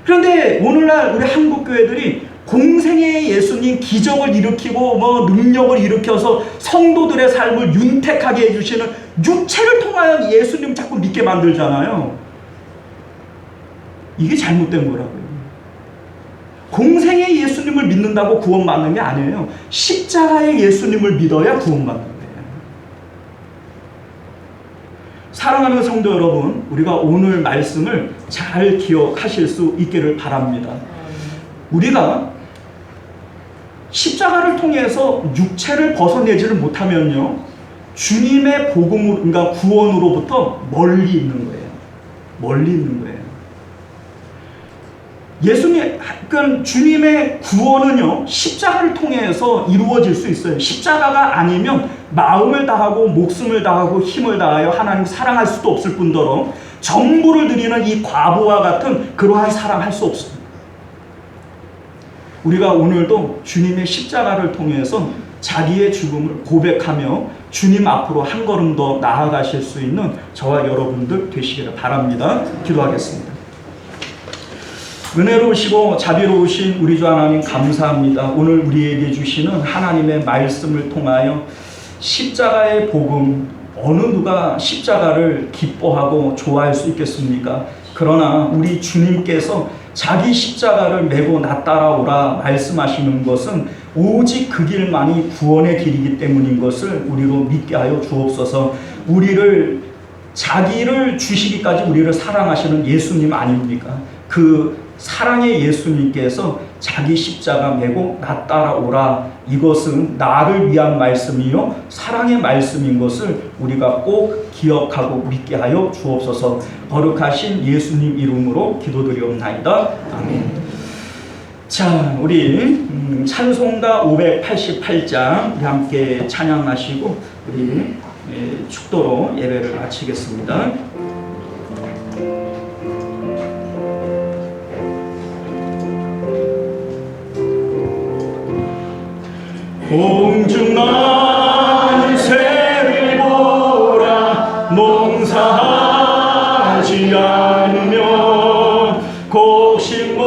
그런데 오늘날 우리 한국 교회들이 공생의 예수님, 기적을 일으키고 능력을 일으켜서 성도들의 삶을 윤택하게 해주시는 육체를 통하여 예수님을 자꾸 믿게 만들잖아요. 이게 잘못된 거라고요. 공생의 예수님을 믿는다고 구원받는 게 아니에요. 십자가의 예수님을 믿어야 구원받는 거예요. 사랑하는 성도 여러분, 우리가 오늘 말씀을 잘 기억하실 수 있기를 바랍니다. 우리가 십자가를 통해서 육체를 벗어내지를 못하면요, 주님의 복음으로, 그러니까 구원으로부터 멀리 있는 거예요. 멀리 있는 거예요. 그러니까 주님의 구원은요, 십자가를 통해서 이루어질 수 있어요. 십자가가 아니면 마음을 다하고 목숨을 다하고 힘을 다하여 하나님 사랑할 수도 없을 뿐더러 전부를 드리는 이 과부와 같은 그러한 사랑할 수 없습니다. 우리가 오늘도 주님의 십자가를 통해서 자기의 죽음을 고백하며 주님 앞으로 한 걸음 더 나아가실 수 있는 저와 여러분들 되시기를 바랍니다. 기도하겠습니다. 은혜로우시고 자비로우신 우리 주 하나님 감사합니다. 오늘 우리에게 주시는 하나님의 말씀을 통하여 십자가의 복음, 어느 누가 십자가를 기뻐하고 좋아할 수 있겠습니까? 그러나 우리 주님께서 자기 십자가를 메고 나 따라오라 말씀하시는 것은 오직 그 길만이 구원의 길이기 때문인 것을 우리로 믿게 하여 주옵소서. 우리를 자기를 주시기까지 우리를 사랑하시는 예수님 아닙니까? 그 사랑의 예수님께서 자기 십자가 메고 나 따라오라, 이것은 나를 위한 말씀이요 사랑의 말씀인 것을 우리가 꼭 기억하고 믿게 하여 주옵소서. 거룩하신 예수님 이름으로 기도드리옵나이다. 아멘. 자, 우리 찬송가 588장 우리 함께 찬양하시고 우리 축도로 예배를 마치겠습니다. 공중난 새를 보라, 농사하지 않으며 곡식모아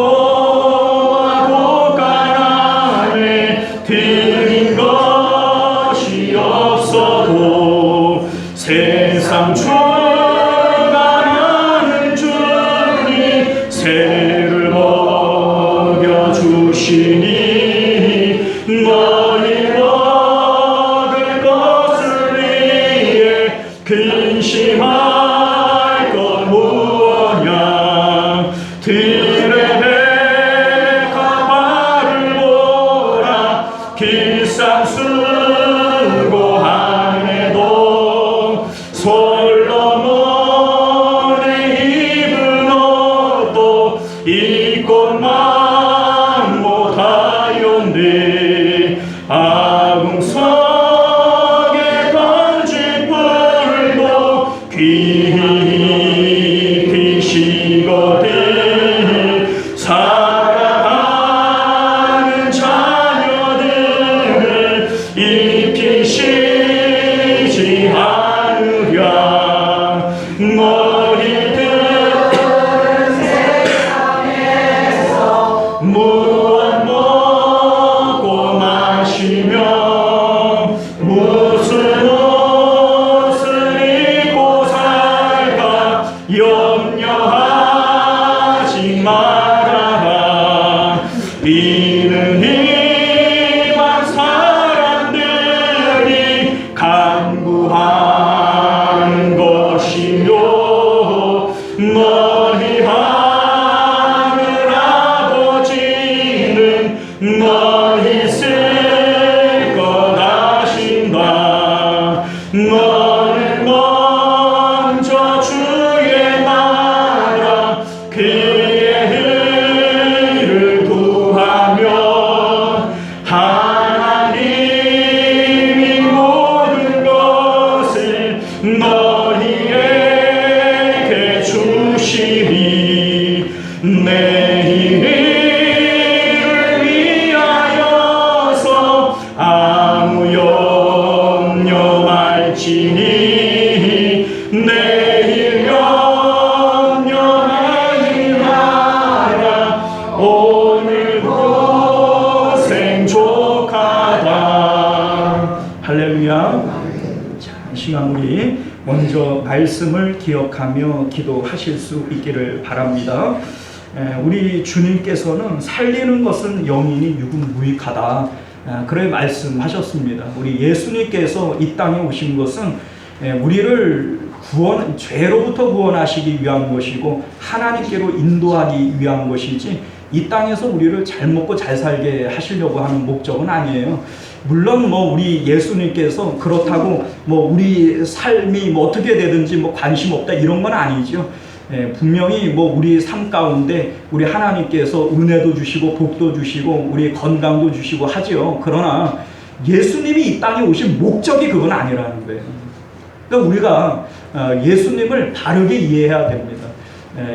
곡간함에 드린 것이 없어도 세상 주관하는 주님 새를 먹여주시니 근심할 것 무엇냐. 들의 백합화를 보라, 길상 수고함에도 솔로몬의 입은 옷도 입고만 못하였네. 아궁석에 던진 불도 깊이 쉬거든. 사랑하는 자녀들을 입히시지 않으랴. 너희들 세상에서 무엇 먹고 마시며 무슨 옷을 입고 살까 염려하지 말아라. 이는 이만 사람들이 간구하는 것이요 너희 하늘 할렐루야. 자, 이 시간 우리 먼저 말씀을 기억하며 기도하실 수 있기를 바랍니다. 우리 주님께서는 살리는 것은 영이니 육은 무익하다. 그래 말씀하셨습니다. 우리 예수님께서 이 땅에 오신 것은 우리를 죄로부터 구원하시기 위한 것이고 하나님께로 인도하기 위한 것이지 이 땅에서 우리를 잘 먹고 잘 살게 하시려고 하는 목적은 아니에요. 물론 우리 예수님께서 그렇다고 우리 삶이 어떻게 되든지 관심 없다 이런 건 아니죠. 분명히 우리 삶 가운데 우리 하나님께서 은혜도 주시고 복도 주시고 우리 건강도 주시고 하지요. 그러나 예수님이 이 땅에 오신 목적이 그건 아니라는 거예요. 그러니까 우리가 예수님을 바르게 이해해야 됩니다.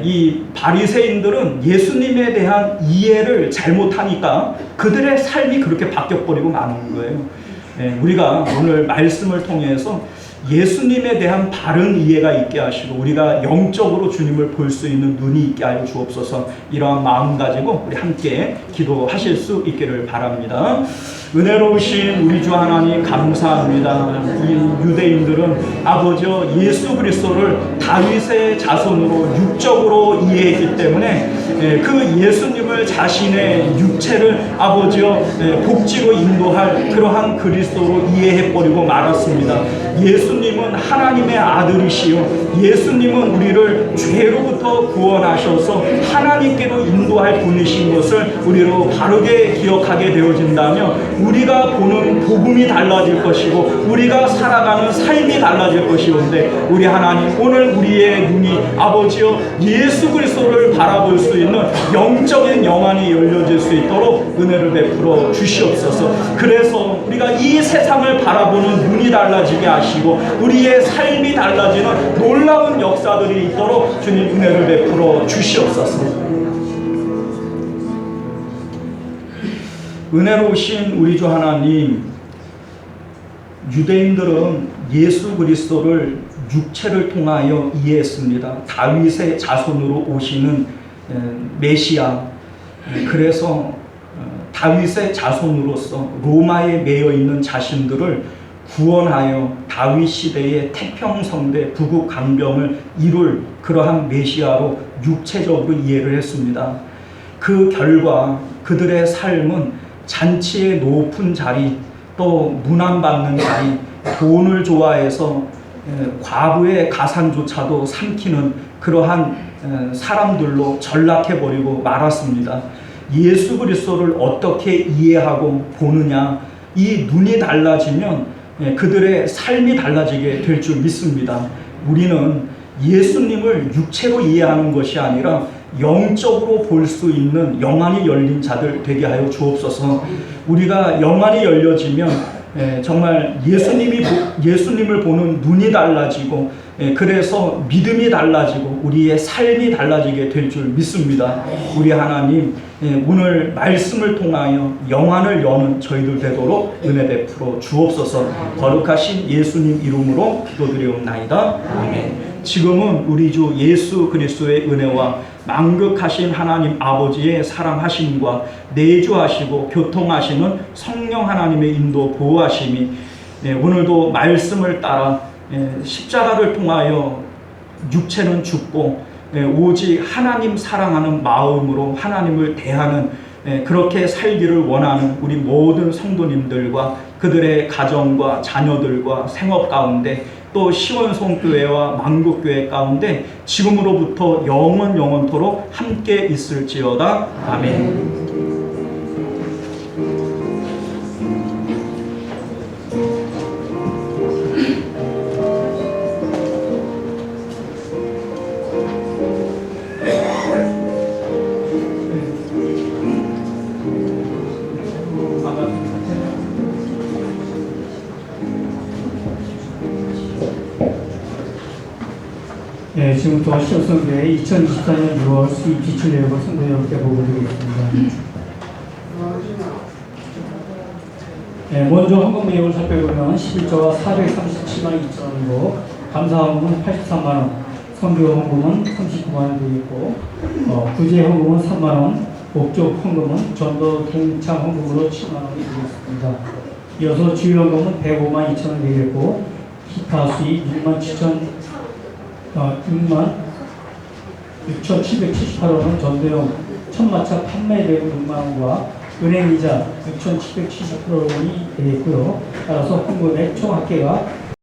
이 바리새인들은 예수님에 대한 이해를 잘못하니까 그들의 삶이 그렇게 바뀌어버리고 마는 거예요. 우리가 오늘 말씀을 통해서 예수님에 대한 바른 이해가 있게 하시고 우리가 영적으로 주님을 볼 수 있는 눈이 있게 하여 주옵소서. 이러한 마음 가지고 우리 함께 기도하실 수 있기를 바랍니다. 은혜로우신 우리 주 하나님 감사합니다. 이 유대인들은 아버지여 예수 그리스도를 다윗의 자손으로 육적으로 이해했기 때문에 그 예수님을 자신의 육체를 아버지여 복지로 인도할 그러한 그리스도로 이해해버리고 말았습니다. 예수님은 하나님의 아들이시요 예수님은 우리를 죄로부터 구원하셔서 하나님께로 인도할 분이신 것을 우리로 바르게 기억하게 되어진다면 우리가 보는 복음이 달라질 것이고 우리가 살아가는 삶이 달라질 것이온데 우리 하나님 오늘 우리의 눈이 아버지여 예수 그리스도를 바라볼 수 있는 영적인 영안이 열려질 수 있도록 은혜를 베풀어 주시옵소서. 그래서 우리가 이 세상을 바라보는 눈이 달라지게 하시고 우리의 삶이 달라지는 놀라운 역사들이 있도록 주님 은혜를 베풀어 주시옵소서. 은혜로우신 우리 주 하나님, 유대인들은 예수 그리스도를 육체를 통하여 이해했습니다. 다윗의 자손으로 오시는 메시아. 그래서 다윗의 자손으로서 로마에 매여 있는 자신들을 구원하여 다윗 시대의 태평성대 부국강병을 이룰 그러한 메시아로 육체적으로 이해를 했습니다. 그 결과 그들의 삶은 잔치의 높은 자리, 또 문안받는 자리, 돈을 좋아해서 과부의 가산조차도 삼키는 그러한 사람들로 전락해버리고 말았습니다. 예수 그리스도를 어떻게 이해하고 보느냐, 이 눈이 달라지면 그들의 삶이 달라지게 될 줄 믿습니다. 우리는 예수님을 육체로 이해하는 것이 아니라 영적으로 볼 수 있는 영안이 열린 자들 되게 하여 주옵소서. 우리가 영안이 열려지면 정말 예수님을 보는 눈이 달라지고 그래서 믿음이 달라지고 우리의 삶이 달라지게 될 줄 믿습니다. 우리 하나님 오늘 말씀을 통하여 영안을 여는 저희들 되도록 은혜 베풀어 주옵소서. 거룩하신 예수님 이름으로 기도드리옵나이다. 아멘. 지금은 우리 주 예수 그리스도의 은혜와 만극하신 하나님 아버지의 사랑하심과 내주하시고 교통하시는 성령 하나님의 인도 보호하심이 오늘도 말씀을 따라 십자가를 통하여 육체는 죽고 오직 하나님 사랑하는 마음으로 하나님을 대하는 그렇게 살기를 원하는 우리 모든 성도님들과 그들의 가정과 자녀들과 생업 가운데 또 시원송교회와 만국교회 가운데 지금으로부터 영원토록 함께 있을지어다. 아멘. 지금부터 시원송교회 2024년 6월 수입 지출 내역을 성도 여러분께 보고드리겠습니다. 먼저 헌금 내역을 살펴보면 11조가 437만 2천원이고 감사 헌금은 83만원, 선교 헌금은 39만원 되겠고 구제 헌금은 3만원, 목적 헌금은 전도 동참 헌금으로 7만원이 되겠습니다. 이어서 주요연금은 105만 2천 원 되겠고 기타 수익 6,778원은 전도용 천마차 판매대금 6만원과 은행이자 6,778원이 되겠고요. 따라서 홍금액 총 합계가